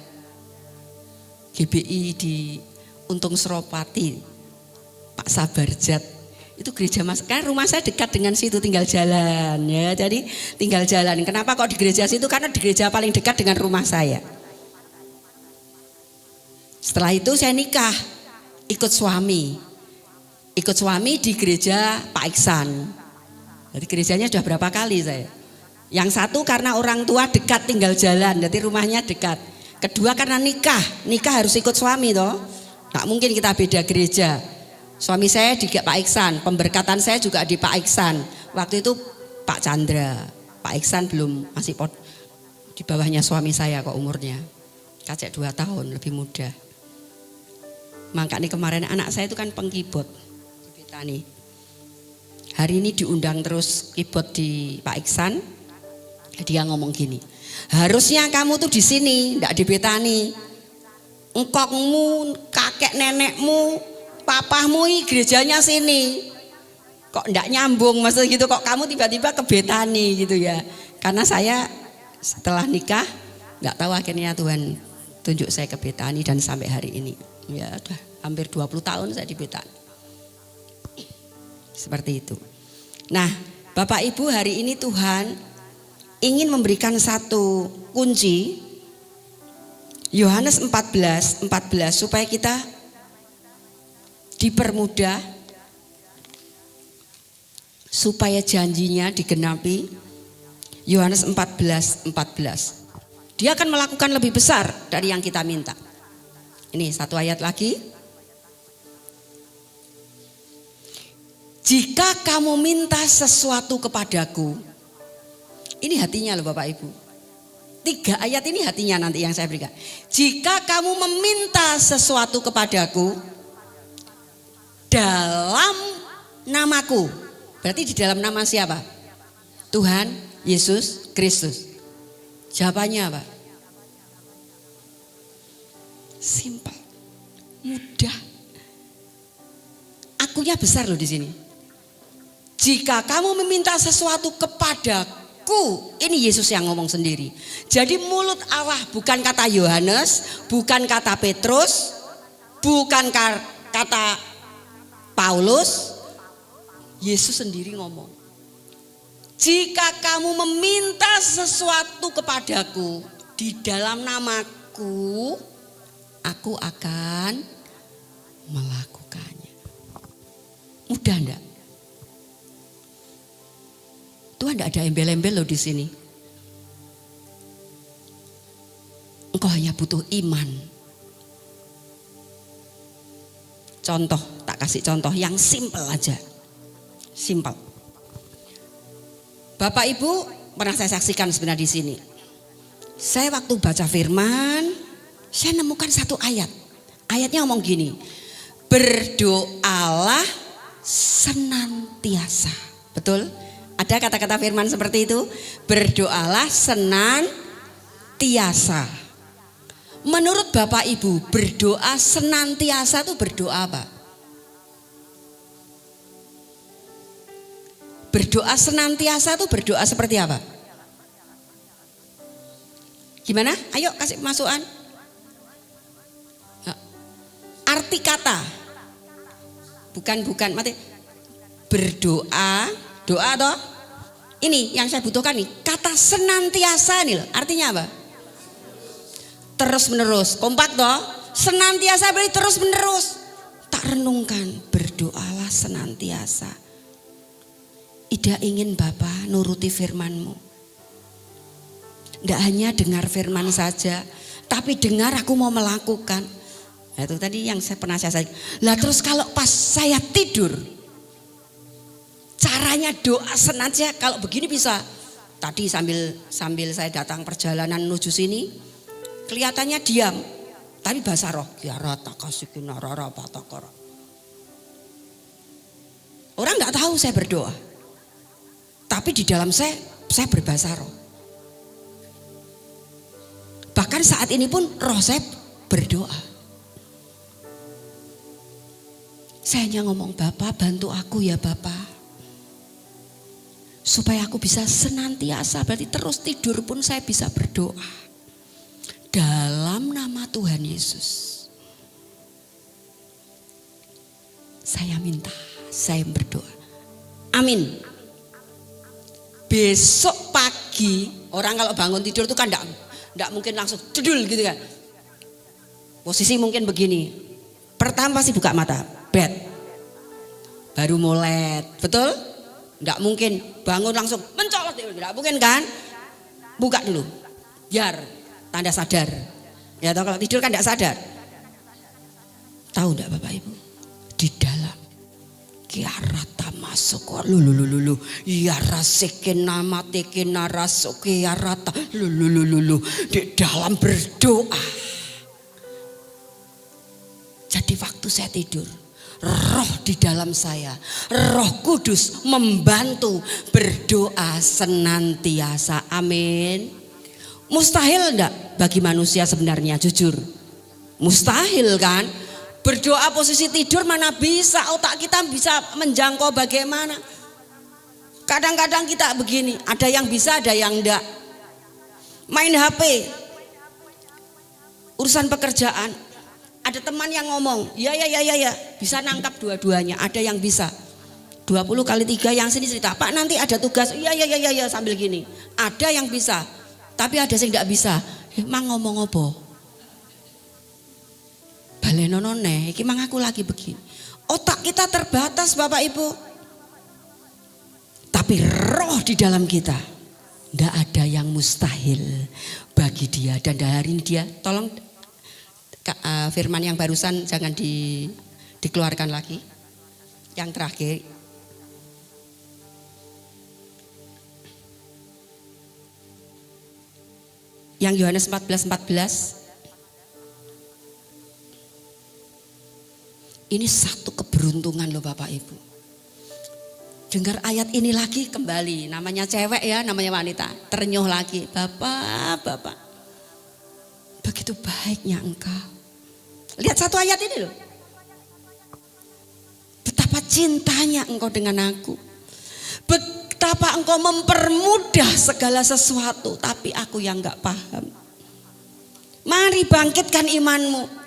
GBI di Untung Seropati, Pak Sabarjat, itu gereja mas, kan rumah saya dekat dengan situ, tinggal jalan ya, jadi tinggal jalan. Kenapa kok di gereja situ? Karena di gereja paling dekat dengan rumah saya. Setelah itu saya nikah, ikut suami di gereja Pak Iksan. Jadi gerejanya sudah berapa kali saya. Yang satu karena orang tua dekat, tinggal jalan, jadi rumahnya dekat. Kedua karena nikah harus ikut suami toh. Nggak mungkin kita beda gereja. Suami saya di Pak Iksan, pemberkatan saya juga di Pak Iksan. Waktu itu Pak Chandra, Pak Iksan belum, masih di bawahnya suami saya kok umurnya. Kacek 2 tahun lebih muda. Makanya kemarin anak saya itu kan pengkibot di Betani. Hari ini diundang terus kibot di Pak Iksan. Dia ngomong gini, harusnya kamu tuh di sini, enggak di Betani. Engkongmu, kakek nenekmu, papahmu gerejanya sini. Kok enggak nyambung maksud gitu, kok kamu tiba-tiba ke Betani gitu ya. Karena saya setelah nikah enggak tahu akhirnya Tuhan tunjuk saya ke Betani dan sampai hari ini. Ya udah hampir 20 tahun saya di Betani. Seperti itu. Nah, Bapak Ibu, hari ini Tuhan ingin memberikan satu kunci, Yohanes 14 supaya kita dipermudah, supaya janjinya digenapi. Yohanes 14. Dia akan melakukan lebih besar dari yang kita minta. Ini satu ayat lagi. Jika kamu minta sesuatu kepadaku, ini hatinya loh Bapak Ibu. 3 ayat ini hatinya nanti yang saya berikan. Jika kamu meminta sesuatu kepadaku dalam namaku, berarti di dalam nama siapa? Tuhan Yesus Kristus. Jawabannya apa? Simpel, mudah. Akunya besar loh di sini. Jika kamu meminta sesuatu kepadaku, ini Yesus yang ngomong sendiri. Jadi mulut Allah, bukan kata Yohanes, bukan kata Petrus, bukan kata Paulus. Yesus sendiri ngomong. Jika kamu meminta sesuatu kepadaku di dalam namaku, aku akan melakukannya. Mudah enggak? Tuhan enggak ada embel-embel loh di sini. Engkau hanya butuh iman. Contoh, tak kasih contoh yang simpel aja. Simpel. Bapak Ibu, pernah saya saksikan sebenarnya di sini. Saya waktu baca firman, saya nemukan satu ayat. Ayatnya ngomong gini, berdoalah senantiasa. Betul? Ada kata-kata firman seperti itu, berdoalah senantiasa. Menurut Bapak Ibu, berdoa senantiasa itu berdoa apa? Berdoa senantiasa tuh berdoa seperti apa? Gimana? Ayo kasih masukan. Arti kata. Bukan mati. Berdoa, doa toh. Ini yang saya butuhkan nih, kata senantiasa nih loh. Artinya apa? Terus menerus. Kompak toh. Senantiasa berarti terus menerus. Tak renungkan, berdoalah senantiasa. Ida ingin Bapa nuruti firman-Mu. Tidak hanya dengar firman saja, tapi dengar aku mau melakukan. Nah, itu tadi yang saya pernah saya sampaikan. Lah terus kalau pas saya tidur, caranya doa senantiasa kalau begini bisa. Tadi sambil saya datang perjalanan menuju sini, kelihatannya diam, tapi bahasa roh. Ya rata kasikin rara patakara. Orang nggak tahu saya berdoa, tapi di dalam saya berbahasa roh. Bahkan saat ini pun roh saya berdoa. Saya hanya ngomong, Bapak bantu aku ya Bapak. Supaya aku bisa senantiasa, berarti terus tidur pun saya bisa berdoa. Dalam nama Tuhan Yesus. Saya minta, saya berdoa. Amin. Besok pagi, orang kalau bangun tidur itu kan enggak mungkin langsung jedul gitu kan. Posisi mungkin begini. Pertama pasti buka mata, bed. Baru molet, betul? Enggak mungkin bangun langsung mencolot, enggak mungkin kan? Buka dulu. Biar tanda sadar. Ya tahu kalau tidur kan enggak sadar. Tahu enggak Bapak Ibu? Di dalam kiarata masuk lulu ya rasekin nama tekin narasoke yarata lulu di dalam berdoa. Jadi waktu saya tidur, roh di dalam saya, Roh Kudus membantu berdoa senantiasa. Amin. Mustahil enggak bagi manusia sebenarnya, jujur? Mustahil kan? Berdoa posisi tidur mana bisa, otak kita bisa menjangkau bagaimana. Kadang-kadang kita begini, ada yang bisa, ada yang enggak. Main HP, urusan pekerjaan, ada teman yang ngomong, ya, bisa nangkap dua-duanya. Ada yang bisa 20 kali 3 yang sini cerita, Pak nanti ada tugas, ya sambil gini. Ada yang bisa, tapi ada yang enggak bisa. Emang ngomong apa? Balenonone, iki mang aku lagi begini. Otak kita terbatas Bapak Ibu. Tapi roh di dalam kita, tidak ada yang mustahil bagi dia. Dan dari ini dia, tolong firman yang barusan jangan dikeluarkan lagi. Yang terakhir. Yang Yohanes 14:14. Ini satu keberuntungan loh Bapak Ibu. Dengar ayat ini lagi kembali. Namanya cewek ya, namanya wanita. Terenyuh lagi. Bapak. Begitu baiknya Engkau. Lihat satu ayat ini loh. Betapa cintanya Engkau dengan aku. Betapa Engkau mempermudah segala sesuatu. Tapi aku yang gak paham. Mari bangkitkan imanmu.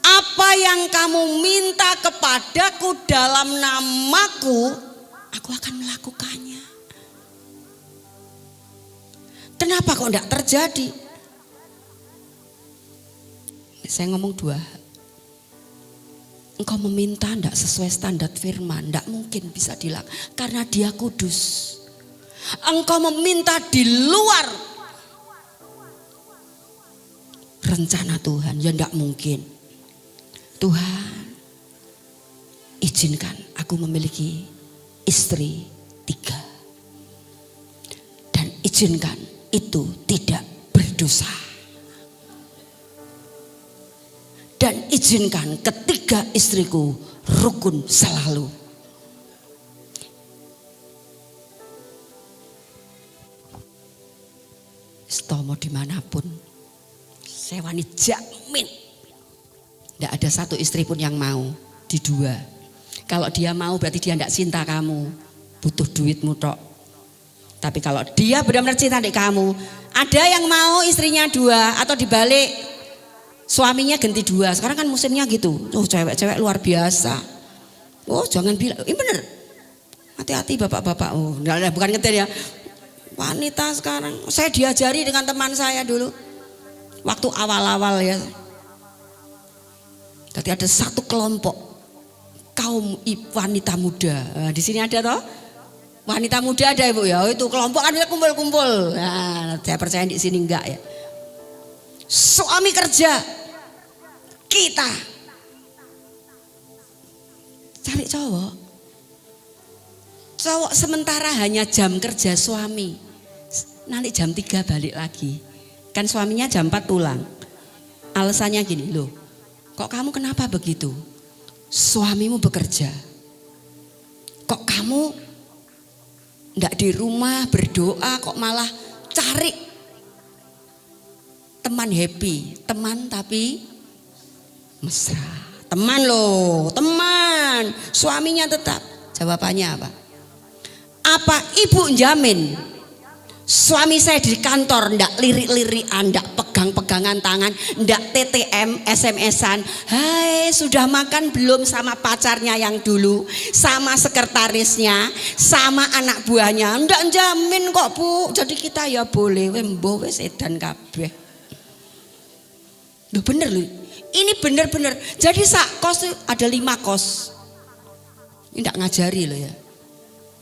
Apa yang kamu minta kepadaku dalam namaku, aku akan melakukannya. Kenapa kok enggak terjadi? Saya ngomong 2. Engkau meminta enggak sesuai standar firman, enggak mungkin bisa dilakukan karena Dia kudus. Engkau meminta di luar rencana Tuhan, ya enggak mungkin. Tuhan, izinkan aku memiliki istri 3. Dan izinkan itu tidak berdosa. Dan izinkan ketiga istriku rukun selalu. Setomo dimanapun, saya wani jamin. Tidak ada satu istri pun yang mau di 2. Kalau dia mau berarti dia tidak cinta kamu. butuh duitmu tok. Tapi kalau dia benar-benar cinta di kamu, ada yang mau istrinya 2 atau dibalik suaminya ganti 2. Sekarang kan musimnya gitu. Oh, cewek-cewek luar biasa. Oh, jangan bilang, ini bener. Hati-hati bapak-bapak. Oh, bukan ngetir ya. Wanita sekarang, saya diajari dengan teman saya dulu. Waktu awal-awal ya. Jadi ada satu kelompok kaum wanita muda. Nah, di sini ada toh? Wanita muda ada Ibu ya. Itu kelompok kan kumpul-kumpul. Nah, saya percaya di sini enggak ya. Suami kerja, kita cari cowok. Cowok sementara hanya jam kerja suami. Nanti jam 3 balik lagi. Kan suaminya jam 4 pulang. Alasannya gini, loh, kok kamu kenapa begitu? Suamimu bekerja. Kok kamu enggak di rumah berdoa, kok malah cari teman happy, teman tapi mesra. Teman loh, teman. Suaminya tetap. Jawabannya apa? Apa ibu jamin suami saya di kantor ndak lirik-lirikan, ndak pegang-pegangan tangan, ndak TTM, SMS-an. Hai, sudah makan belum sama pacarnya yang dulu, sama sekretarisnya, sama anak buahnya? Ndak jamin kok Bu. Jadi kita ya boleh wembo wis edan kabeh. Loh bener loh. Ini bener-bener. Jadi sak kos ada 5 kos. Ini ndak ngajari loh ya.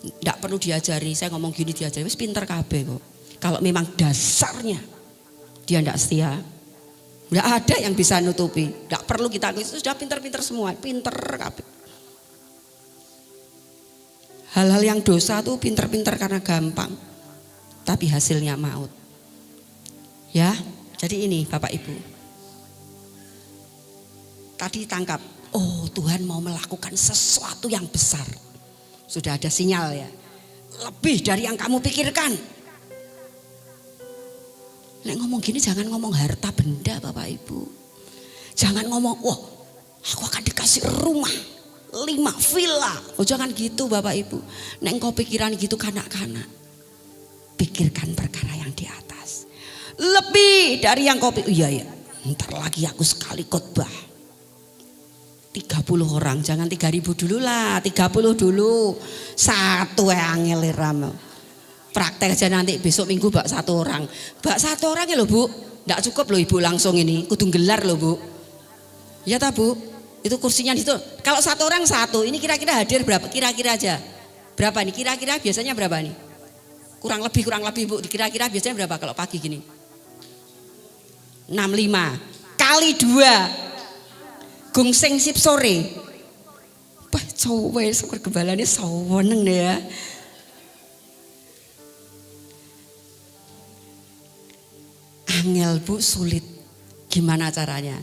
Nggak perlu diajari, saya ngomong gini diajari, wis pinter kabeh kok. Kalau memang dasarnya dia nggak setia, nggak ada yang bisa nutupi. Nggak perlu kita, itu sudah pinter-pinter semua, pinter kabeh. Hal-hal yang dosa tuh pinter-pinter karena gampang, tapi hasilnya maut. Ya, jadi ini Bapak Ibu. Tadi tangkap, oh Tuhan mau melakukan sesuatu yang besar. Sudah ada sinyal ya. Lebih dari yang kamu pikirkan. Nek ngomong gini jangan ngomong harta benda Bapak Ibu. Jangan ngomong, wah aku akan dikasih rumah 5 villa. Oh jangan gitu Bapak Ibu. Nek engkau pikiran gitu kanak-kanak. Pikirkan perkara yang di atas. Lebih dari yang kau pikir. Iya ya, ntar lagi aku sekali khotbah 30 orang, jangan 3.000 dulu lah, 30 dulu. 1 angel ram. Praktek aja nanti besok minggu bak 1 orang. Bak 1 orang ya loh Bu, enggak cukup loh Ibu langsung ini, kudu gelar loh Bu. Ya tak Bu, itu kursinya di situ. Kalau 1 orang 1, ini kira-kira hadir berapa? Kira-kira aja. Berapa nih? Kira-kira biasanya berapa nih? Kurang lebih Bu, kira-kira biasanya berapa kalau pagi gini? 65 kali 2. Gungsing sip sore. Wah, cowok syukur gembalanya saweneng deh ya. Angel Bu, sulit. Gimana caranya?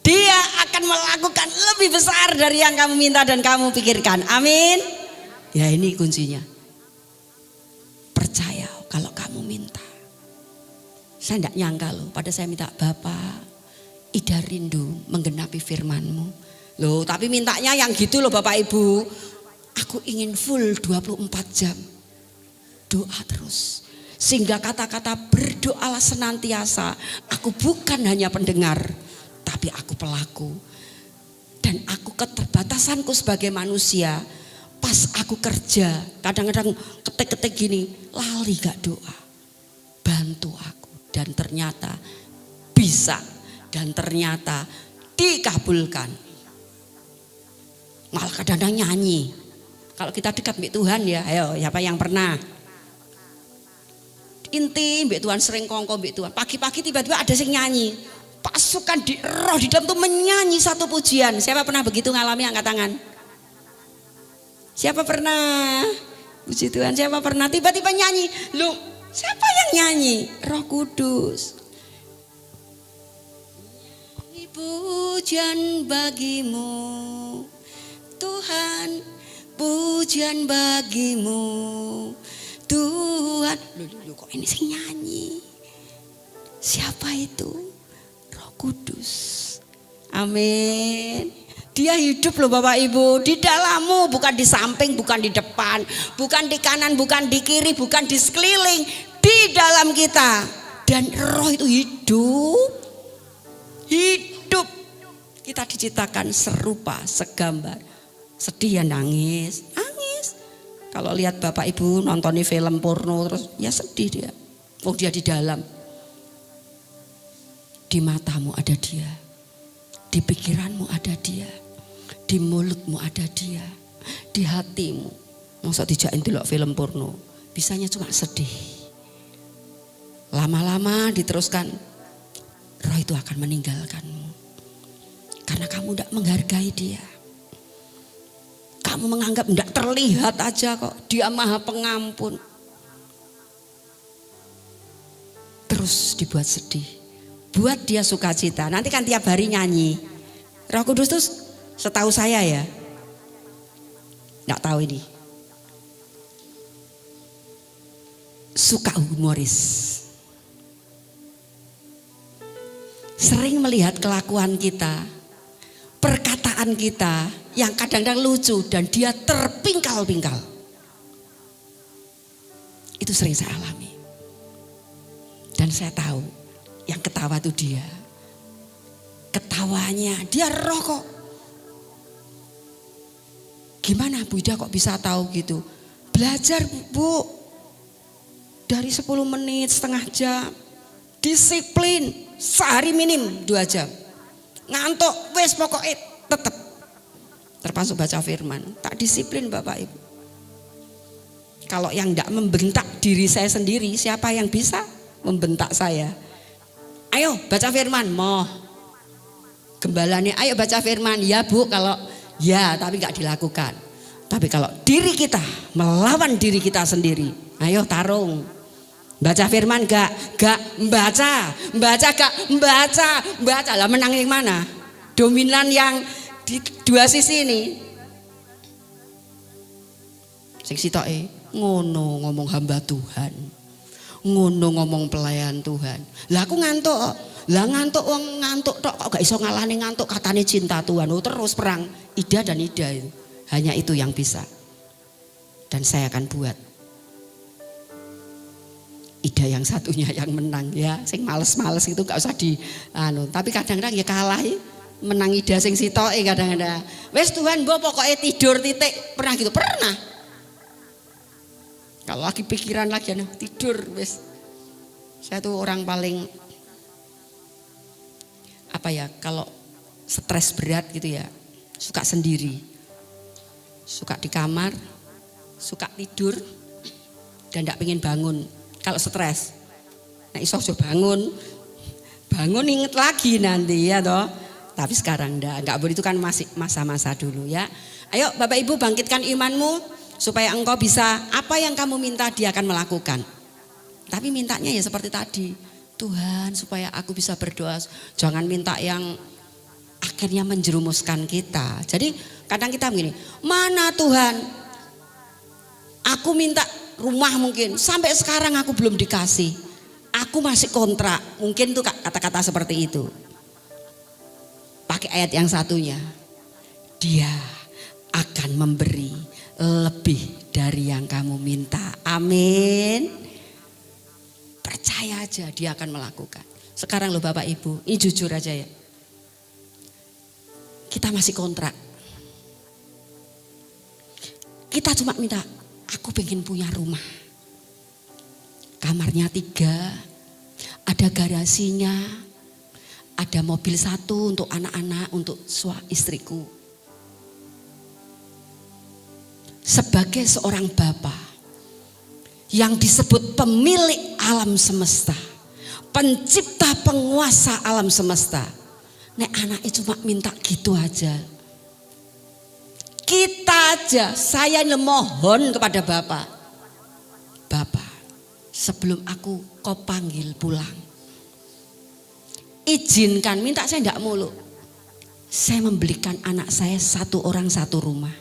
Dia akan melakukan lebih besar dari yang kamu minta dan kamu pikirkan. Amin. Ya ini kuncinya. Percaya kalau kamu minta. Saya tidak nyangka loh, pada saya minta Bapak Ida rindu menggenapi firman-Mu. Loh, tapi mintanya yang gitu loh Bapak Ibu. Aku ingin full 24 jam. Doa terus. Sehingga kata-kata berdoalah senantiasa. Aku bukan hanya pendengar, tapi aku pelaku. Dan aku keterbatasanku sebagai manusia. Pas aku kerja, kadang-kadang ketik-ketik gini, lali gak doa. Bantu aku. Dan ternyata bisa. Dan ternyata dikabulkan. Malah kadang-kadang nyanyi. Kalau kita dekat mbak Tuhan ya, ayo siapa yang pernah? Inti mbak Tuhan sering kongko mbak Tuhan. Pagi-pagi tiba-tiba ada yang nyanyi. Pasukan di roh di dalam tuh menyanyi satu pujian. Siapa pernah begitu ngalami, angkat tangan? Siapa pernah? Puji Tuhan, siapa pernah tiba-tiba nyanyi? Loh, siapa yang nyanyi? Roh Kudus. Pujian bagimu Tuhan, pujian bagimu Tuhan. Loh, kok ini sih nyanyi? Siapa itu? Roh Kudus. Amin. Dia hidup loh Bapak Ibu, di dalammu, bukan di samping, bukan di depan, bukan di kanan, bukan di kiri, bukan di sekeliling, di dalam kita. Dan roh itu hidup. Hidup. Kita diciptakan serupa, segambar. Sedih ya nangis, nangis. Kalau lihat Bapak Ibu nonton film porno terus ya sedih dia. Oh dia di dalam. Di matamu ada dia. Di pikiranmu ada dia. Di mulutmu ada dia, di hatimu. Masa dijain delok film porno, bisanya cuma sedih. Lama-lama diteruskan, roh itu akan meninggalkanmu. Karena kamu tidak menghargai dia. Kamu menganggap tidak terlihat aja kok, dia maha pengampun. Terus dibuat sedih, buat dia sukacita. Nanti kan tiap hari nyanyi. Roh Kudus tuh setahu saya ya, nggak tahu ini, suka humoris, sering melihat kelakuan kita, perkataan kita yang kadang-kadang lucu dan dia terpingkal-pingkal. Itu sering saya alami, dan saya tahu yang ketawa itu dia, ketawanya dia roh kok. Gimana Bu Ida kok bisa tahu gitu? Belajar Bu. Dari 10 menit, setengah jam. Disiplin. Sehari minim 2 jam. Ngantuk, wes pokoknya tetap. Termasuk baca firman. Tak disiplin Bapak Ibu. Kalau yang tidak membentak diri saya sendiri, siapa yang bisa membentak saya? Ayo baca firman, moh. Gembalanya, ayo baca firman. Ya Bu, kalau ya, tapi nggak dilakukan. Tapi kalau diri kita melawan diri kita sendiri, ayo tarung. Baca firman gak membaca, baca lah menang yang mana? Dominan yang di dua sisi ini. Sing sitoke ngono ngomong hamba Tuhan, ngono ngomong pelayan Tuhan. Lah aku ngantuk. Lah ngantuk wong ngantuk tok kok gak iso ngalahne ngantuk katane cinta Tuhan. Oh, terus perang Ida dan Ida itu. Hanya itu yang bisa. Dan saya akan buat Ida yang satunya yang menang ya. Sing males-males itu gak usah di tapi kadang-kadang ya kalah ya. Menang Ida sing sitoke kadang-kadang. Wes Tuhan mbok pokoknya tidur titik. Pernah gitu? Pernah. Kalau lagi pikiran lagi tidur wes. Saya tuh orang paling kalau stres berat gitu ya, suka sendiri, suka di kamar, suka tidur dan tidak pengen bangun kalau stres. Nah iso bangun inget lagi nanti ya toh. Tapi sekarang enggak boleh, itu kan masih masa-masa dulu ya. Ayo Bapak Ibu bangkitkan imanmu supaya engkau bisa apa yang kamu minta dia akan melakukan. Tapi mintanya ya seperti tadi. Tuhan supaya aku bisa berdoa, jangan minta yang akhirnya menjerumuskan kita. Jadi kadang kita begini, mana Tuhan, aku minta rumah mungkin, sampai sekarang aku belum dikasih, aku masih kontrak, mungkin tuh kata-kata seperti itu. Pakai ayat yang satunya, dia akan memberi lebih dari yang kamu minta, amin. Percaya aja dia akan melakukan. Sekarang loh Bapak Ibu, ini jujur aja ya. Kita masih kontrak. Kita cuma minta, aku pengen punya rumah. Kamarnya 3, ada garasinya, ada mobil 1 untuk anak-anak, untuk istriku. Sebagai seorang bapak yang disebut pemilik alam semesta, pencipta penguasa alam semesta, nek anaknya cuma minta gitu aja. Kita aja, saya mohon kepada Bapak, Bapak, sebelum aku kau panggil pulang, izinkan, minta saya tidak mulu, saya membelikan anak saya 1 orang 1 rumah,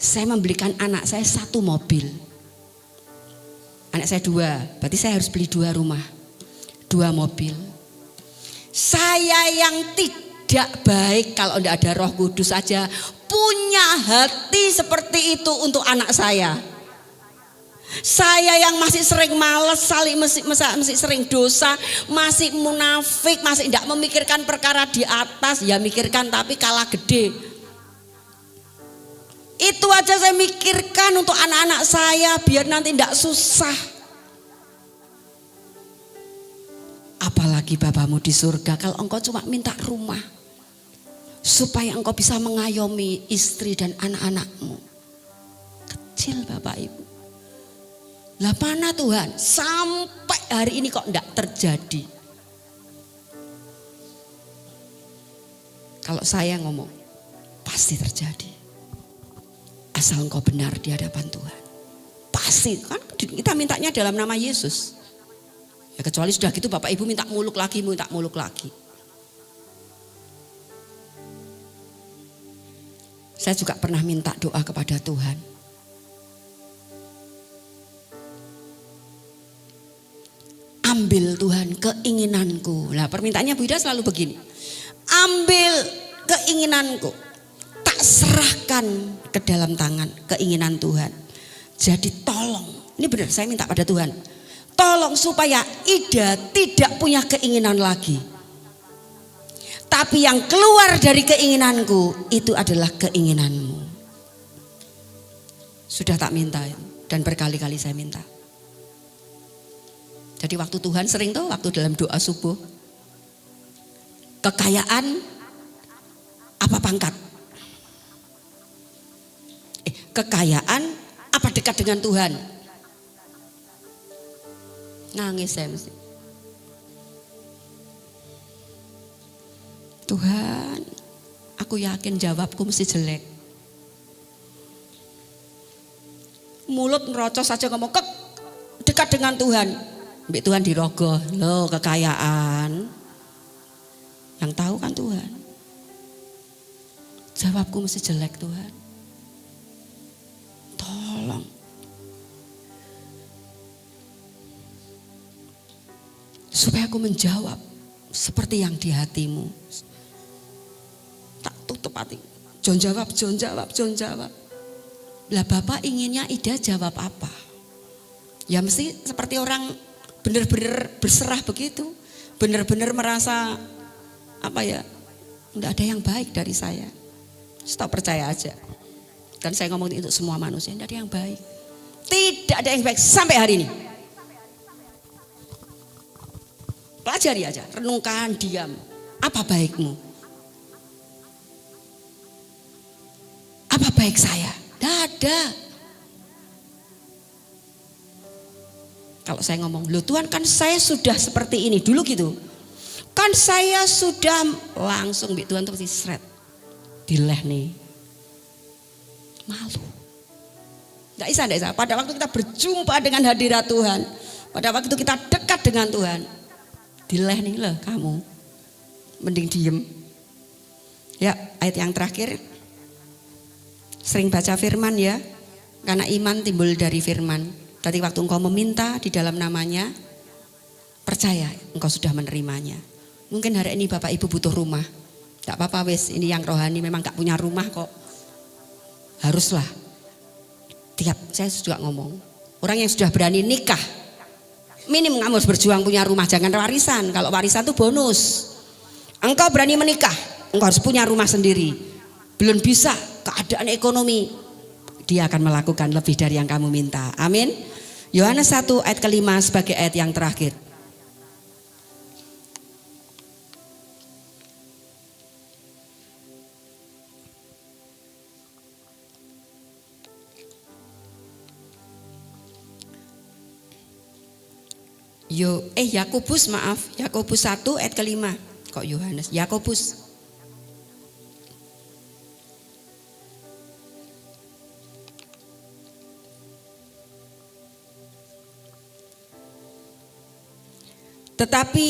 saya membelikan anak saya 1 mobil. Anak saya 2, berarti saya harus beli 2 rumah, 2 mobil. Saya yang tidak baik kalau tidak ada Roh Kudus saja. Punya hati seperti itu untuk anak saya. Saya yang masih sering malas, masih sering dosa, masih munafik, masih tidak memikirkan perkara di atas, ya mikirkan tapi kalah gede. Itu aja saya mikirkan untuk anak-anak saya biar nanti tidak susah. Apalagi Bapamu di surga kalau engkau cuma minta rumah supaya engkau bisa mengayomi istri dan anak-anakmu. Kecil Bapak Ibu. Lah mana Tuhan? Sampai hari ini kok enggak terjadi. Kalau saya ngomong, pasti terjadi. Asal engkau benar di hadapan Tuhan. Pasti, kan kita mintanya dalam nama Yesus. Ya kecuali sudah gitu Bapak Ibu minta muluk lagi. Saya juga pernah minta doa kepada Tuhan. Ambil Tuhan keinginanku. Nah permintaannya Bu Ida selalu begini. Ambil keinginanku. Tak serahkan ke dalam tangan keinginan Tuhan. Jadi tolong. Ini benar saya minta pada Tuhan. Tolong supaya Ida tidak punya keinginan lagi. Tapi yang keluar dari keinginanku itu adalah keinginanmu. Sudah tak minta dan berkali-kali saya minta. Jadi waktu Tuhan sering tuh waktu dalam doa subuh. Kekayaan apa pangkat? Kekayaan apa dekat dengan Tuhan? Nangis saya mesti. Tuhan, aku yakin jawabku mesti jelek. Mulut ngerocos saja ngomong dekat dengan Tuhan. Mbak Tuhan dirogoh, loh kekayaan. Yang tahu kan Tuhan. Jawabku mesti jelek Tuhan. Tolong. Supaya aku menjawab seperti yang di hatimu. Tak tutup hati. John jawab. Lah Bapak inginnya Ida jawab apa? Ya mesti seperti orang benar-benar berserah begitu. Benar-benar merasa apa ya, enggak ada yang baik dari saya. Stop percaya aja. Dan saya ngomong untuk semua manusia, enggak ada yang baik. Tidak ada yang baik sampai hari ini. Pelajari aja, renungkan, diam. Apa baikmu? Apa baik saya? Tidak ada. Kalau saya ngomong, loh Tuhan kan saya sudah seperti ini dulu gitu. Kan saya sudah langsung Tuhan tuh mesti seret. Dileh nih. Malu. Tidak bisa. Pada waktu kita berjumpa dengan hadirat Tuhan. Pada waktu kita dekat dengan Tuhan. Dileh nih loh kamu. Mending diem. Ya ayat yang terakhir. Sering baca firman ya. Karena iman timbul dari firman. Tadi waktu engkau meminta di dalam namanya, percaya engkau sudah menerimanya. Mungkin hari ini Bapak Ibu butuh rumah. Gak apa-apa wes, ini yang rohani memang gak punya rumah kok. Haruslah. Saya juga ngomong, orang yang sudah berani nikah, minim kamu harus berjuang punya rumah, jangan warisan. Kalau warisan itu bonus. Engkau berani menikah, engkau harus punya rumah sendiri. Belum bisa, keadaan ekonomi, dia akan melakukan lebih dari yang kamu minta. Amin. Yohanes 1 ayat ke-5 sebagai ayat yang terakhir. Yakobus 1 ayat ke-5. Kok Yohanes? Yakobus. Tetapi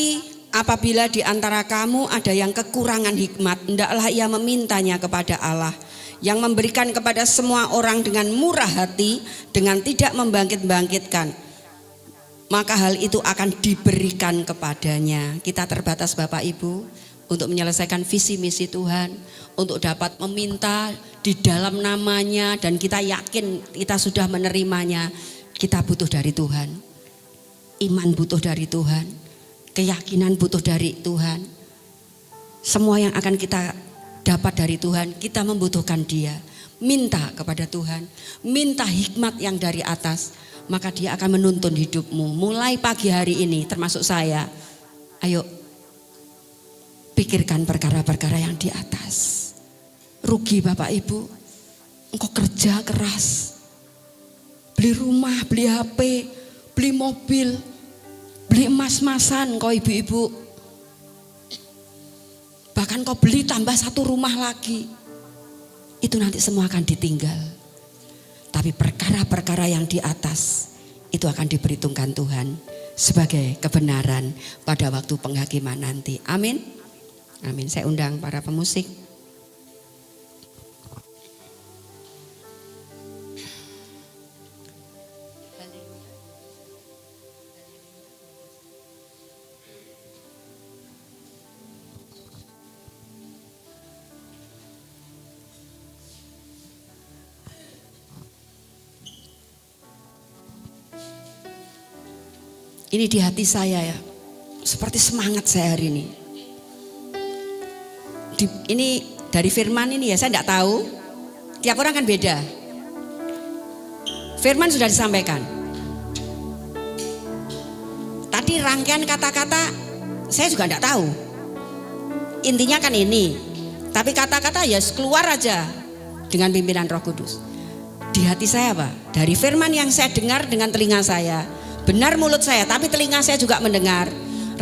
apabila di antara kamu ada yang kekurangan hikmat, hendaklah ia memintanya kepada Allah yang memberikan kepada semua orang dengan murah hati, dengan tidak membangkit-bangkitkan. Maka hal itu akan diberikan kepadanya. Kita terbatas Bapak Ibu untuk menyelesaikan visi misi Tuhan, untuk dapat meminta di dalam namanya, dan kita yakin kita sudah menerimanya. Kita butuh dari Tuhan, iman butuh dari Tuhan, keyakinan butuh dari Tuhan. Semua yang akan kita dapat dari Tuhan, kita membutuhkan Dia. Minta kepada Tuhan, minta hikmat yang dari atas, maka Dia akan menuntun hidupmu. Mulai pagi hari ini termasuk saya, ayo pikirkan perkara-perkara yang di atas. Rugi Bapak Ibu, engkau kerja keras, beli rumah, beli HP, beli mobil, beli emas-emasan kau ibu-ibu. Bahkan kau beli tambah satu rumah lagi. Itu nanti semua akan ditinggal. Tapi perkara-perkara yang di atas itu akan diperhitungkan Tuhan sebagai kebenaran pada waktu penghakiman nanti. Amin. Amin. Saya undang para pemusik. Ini di hati saya ya, seperti semangat saya hari ini. Ini dari firman ini ya, saya tidak tahu. Tiap orang kan beda. Firman sudah disampaikan. Tadi rangkaian kata-kata saya juga tidak tahu. Intinya kan ini. Tapi kata-kata ya keluar aja dengan pimpinan Roh Kudus. Di hati saya apa? Dari firman yang saya dengar dengan telinga saya. Benar mulut saya, tapi telinga saya juga mendengar.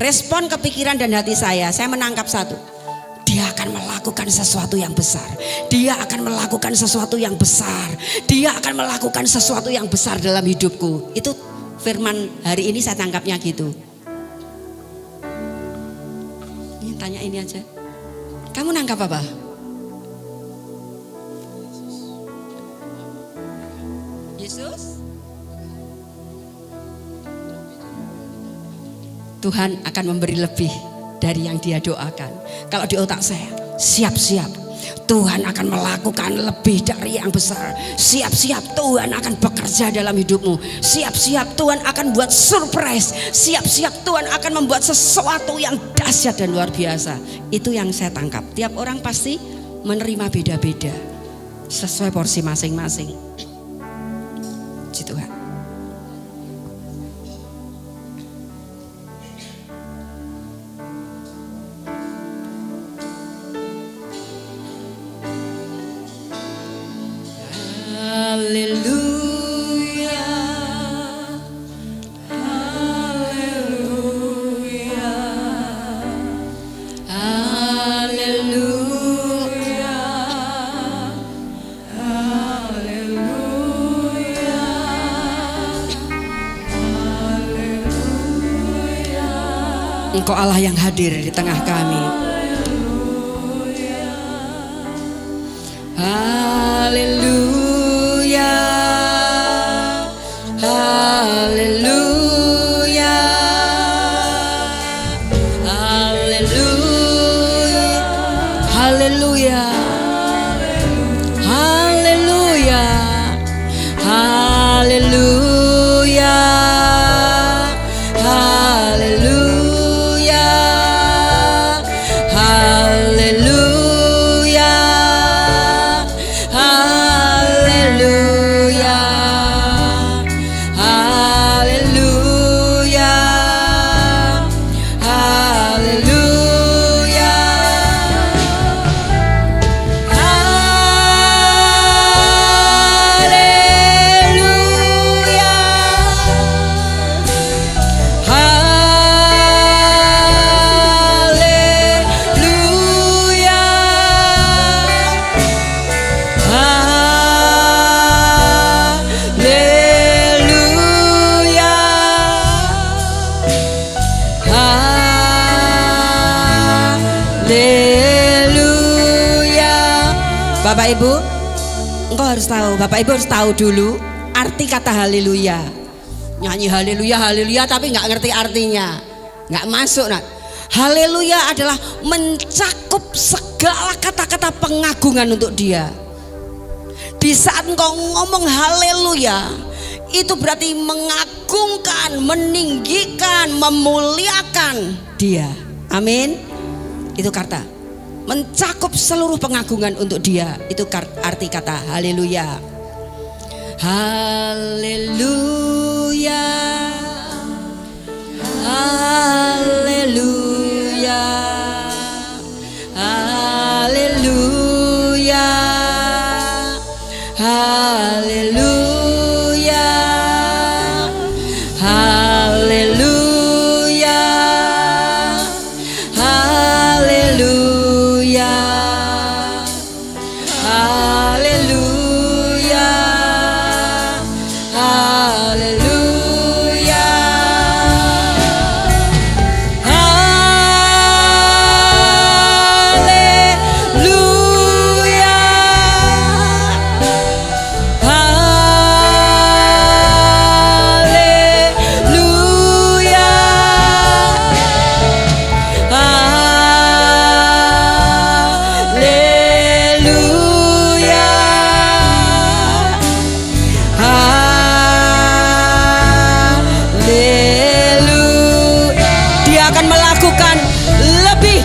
Respon kepikiran dan hati saya menangkap satu. Dia akan melakukan sesuatu yang besar. Dia akan melakukan sesuatu yang besar. Dia akan melakukan sesuatu yang besar dalam hidupku. Itu firman hari ini saya tangkapnya gitu. Ini tanya ini aja. Kamu nangkap apa? Yesus? Tuhan akan memberi lebih dari yang dia doakan. Kalau di otak saya, siap-siap Tuhan akan melakukan lebih dari yang besar. Siap-siap Tuhan akan bekerja dalam hidupmu. Siap-siap Tuhan akan buat surprise. Siap-siap Tuhan akan membuat sesuatu yang dahsyat dan luar biasa. Itu yang saya tangkap. Tiap orang pasti menerima beda-beda sesuai porsi masing-masing. Puji Tuhan. Haleluya, haleluya, haleluya, haleluya, haleluya. Engkau Allah yang hadir di tengah kami. Haleluya, haleluya, haleluya, haleluya, haleluya, haleluya, haleluya, haleluya, haleluya, haleluya, haleluya, Bapak Ibu, engkau harus tahu, Bapak Ibu harus tahu dulu arti kata haleluya. Nyanyi haleluya, haleluya tapi nggak ngerti artinya, nggak masuk. Nah, Haleluya adalah mencakup segala kata-kata pengagungan untuk Dia. Di saat engkau ngomong haleluya, itu berarti mengagungkan, meninggikan, memuliakan Dia. Amin. Itu kata mencakup seluruh pengagungan untuk Dia. Itu arti kata haleluya. Haleluya, haleluya, haleluya, haleluya, haleluya, haleluya, haleluya, haleluya,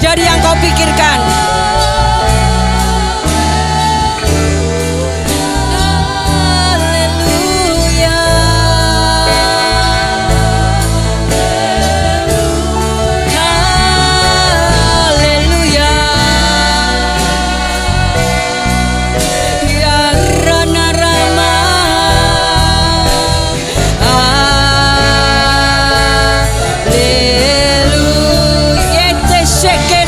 dari yang kau pikirkan. Haleluya, haleluya, ya Rana Rama, haleluya, shake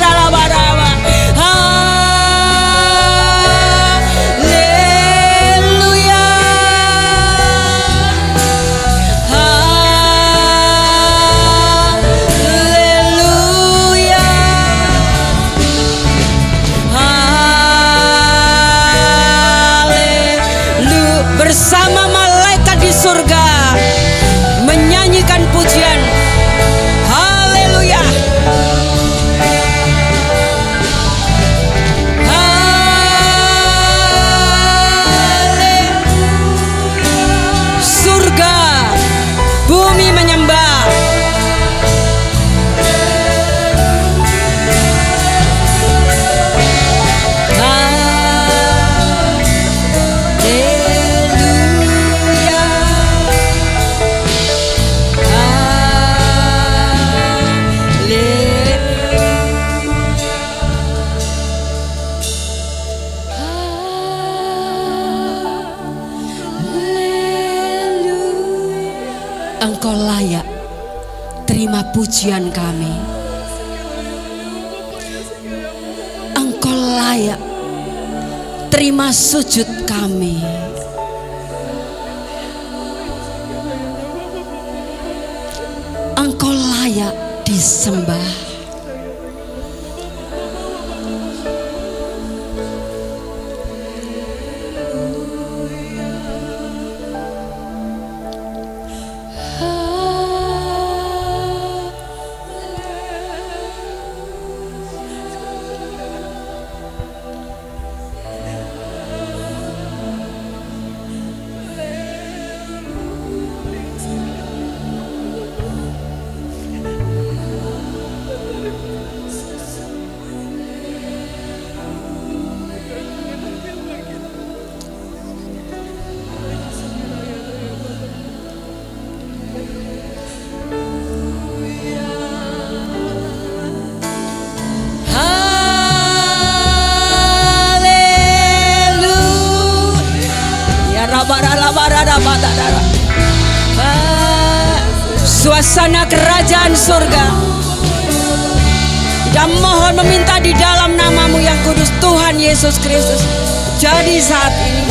bersama malaikat di surga menyanyikan pujian haleluya. Surga, bumi menyembah. Engkau layak terima pujian kami. Engkau layak terima sujud kami. Engkau layak disembah. Suasana kerajaan surga. Dan mohon meminta di dalam namamu yang kudus Tuhan Yesus Kristus. Jadi saat ini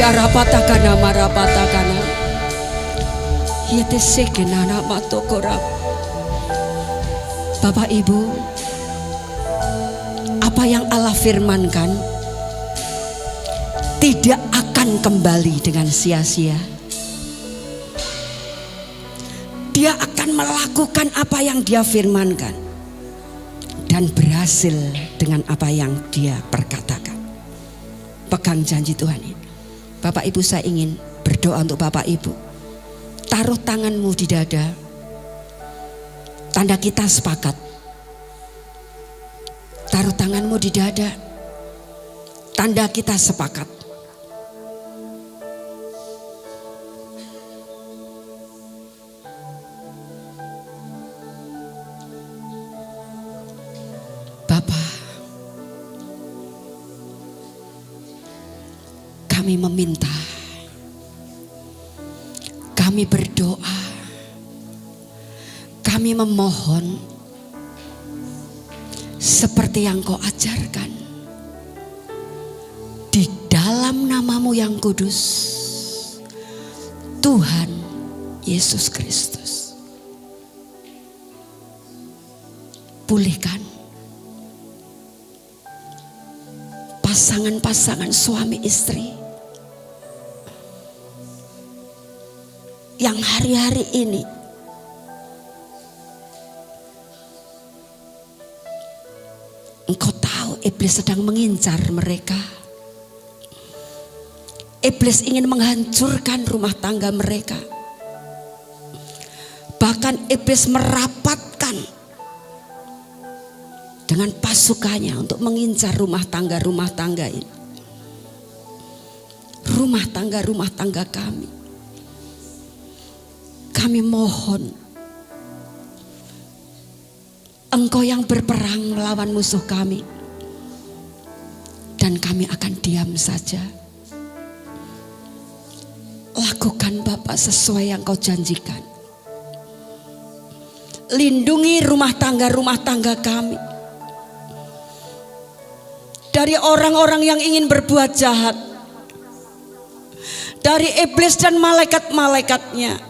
Rarapatakana marapatakana. Yete sekenana matokora. Bapak Ibu, apa yang Allah firmankan tidak akan kembali dengan sia-sia. Dia akan melakukan apa yang dia firmankan dan berhasil dengan apa yang dia perkatakan. Pegang janji Tuhan ini. Bapak Ibu, saya ingin berdoa untuk Bapak Ibu. Taruh tanganmu di dada. Tanda kita sepakat. Taruh tanganmu di dada. Tanda kita sepakat. Bapak, kami meminta, kami berdoa, kami memohon seperti yang Kau ajarkan di dalam nama-Mu yang kudus, Tuhan Yesus Kristus. Pulihkan pasangan-pasangan suami istri yang hari-hari ini Engkau tahu iblis sedang mengincar mereka. Iblis ingin menghancurkan rumah tangga mereka. Bahkan iblis merapatkan dengan pasukannya untuk mengincar rumah tangga ini. Rumah tangga kami. Kami mohon Engkau yang berperang melawan musuh kami, dan kami akan diam saja. Lakukan Bapak sesuai yang Kau janjikan. Lindungi rumah tangga kami dari orang-orang yang ingin berbuat jahat, dari iblis dan malaikat-malaikatnya,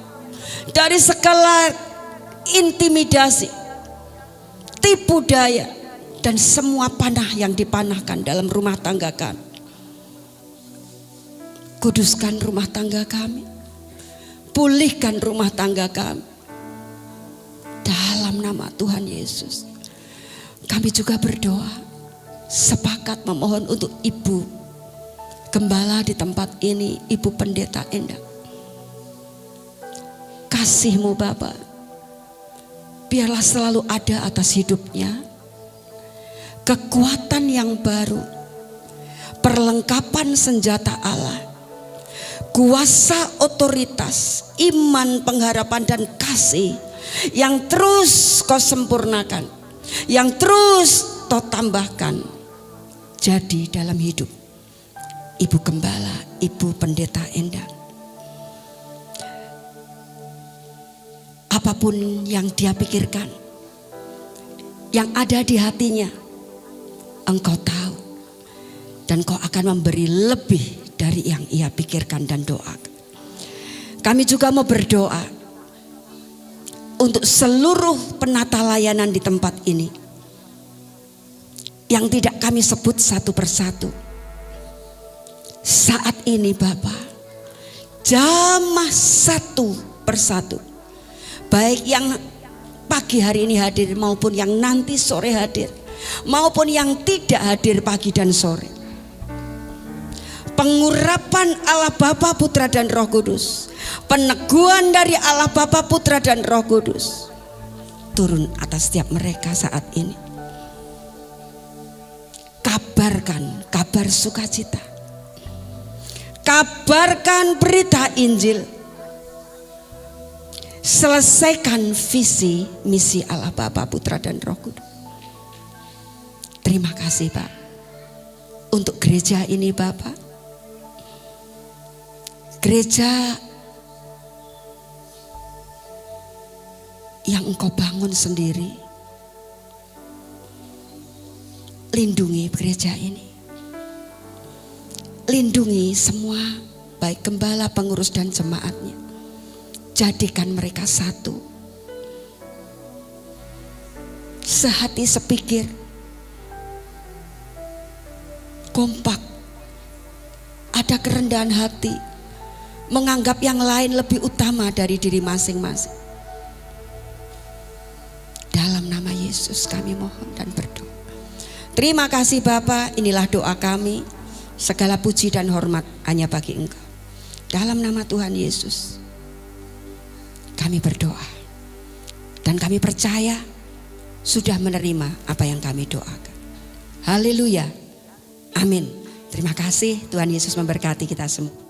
dari segala intimidasi, tipu daya, dan semua panah yang dipanahkan dalam rumah tangga kami. Kuduskan rumah tangga kami, pulihkan rumah tangga kami dalam nama Tuhan Yesus. Kami juga berdoa, sepakat memohon untuk Ibu Gembala di tempat ini, Ibu Pendeta Endah. Kasih-Mu Bapa biarlah selalu ada atas hidupnya. Kekuatan yang baru, perlengkapan senjata Allah, kuasa, otoritas, iman, pengharapan, dan kasih yang terus Kau sempurnakan, yang terus Kau tambahkan jadi dalam hidup Ibu Gembala, Ibu Pendeta Endah. Apapun yang dia pikirkan, yang ada di hatinya, Engkau tahu, dan Kau akan memberi lebih dari yang ia pikirkan dan doakan. Kami juga mau berdoa untuk seluruh penata layanan di tempat ini yang tidak kami sebut satu persatu. Saat ini Bapak, jamah satu persatu, baik yang pagi hari ini hadir maupun yang nanti sore hadir, maupun yang tidak hadir pagi dan sore. Pengurapan Allah Bapa, Putra dan Roh Kudus, peneguhan dari Allah Bapa, Putra dan Roh Kudus turun atas setiap mereka saat ini. Kabarkan kabar sukacita, kabarkan berita Injil, selesaikan visi misi Allah Bapa, Putra dan Roh Kudus. Terima kasih Pak untuk gereja ini Bapak, gereja yang Engkau bangun sendiri. Lindungi gereja ini, lindungi semua baik gembala, pengurus dan jemaatnya. Jadikan mereka satu, sehati sepikir, kompak, ada kerendahan hati, menganggap yang lain lebih utama dari diri masing-masing. Dalam nama Yesus kami mohon dan berdoa. Terima kasih Bapa, inilah doa kami. Segala puji dan hormat hanya bagi Engkau. Dalam nama Tuhan Yesus kami berdoa. Dan kami percaya sudah menerima apa yang kami doakan. Haleluya. Amin. Terima kasih, Tuhan Yesus memberkati kita semua.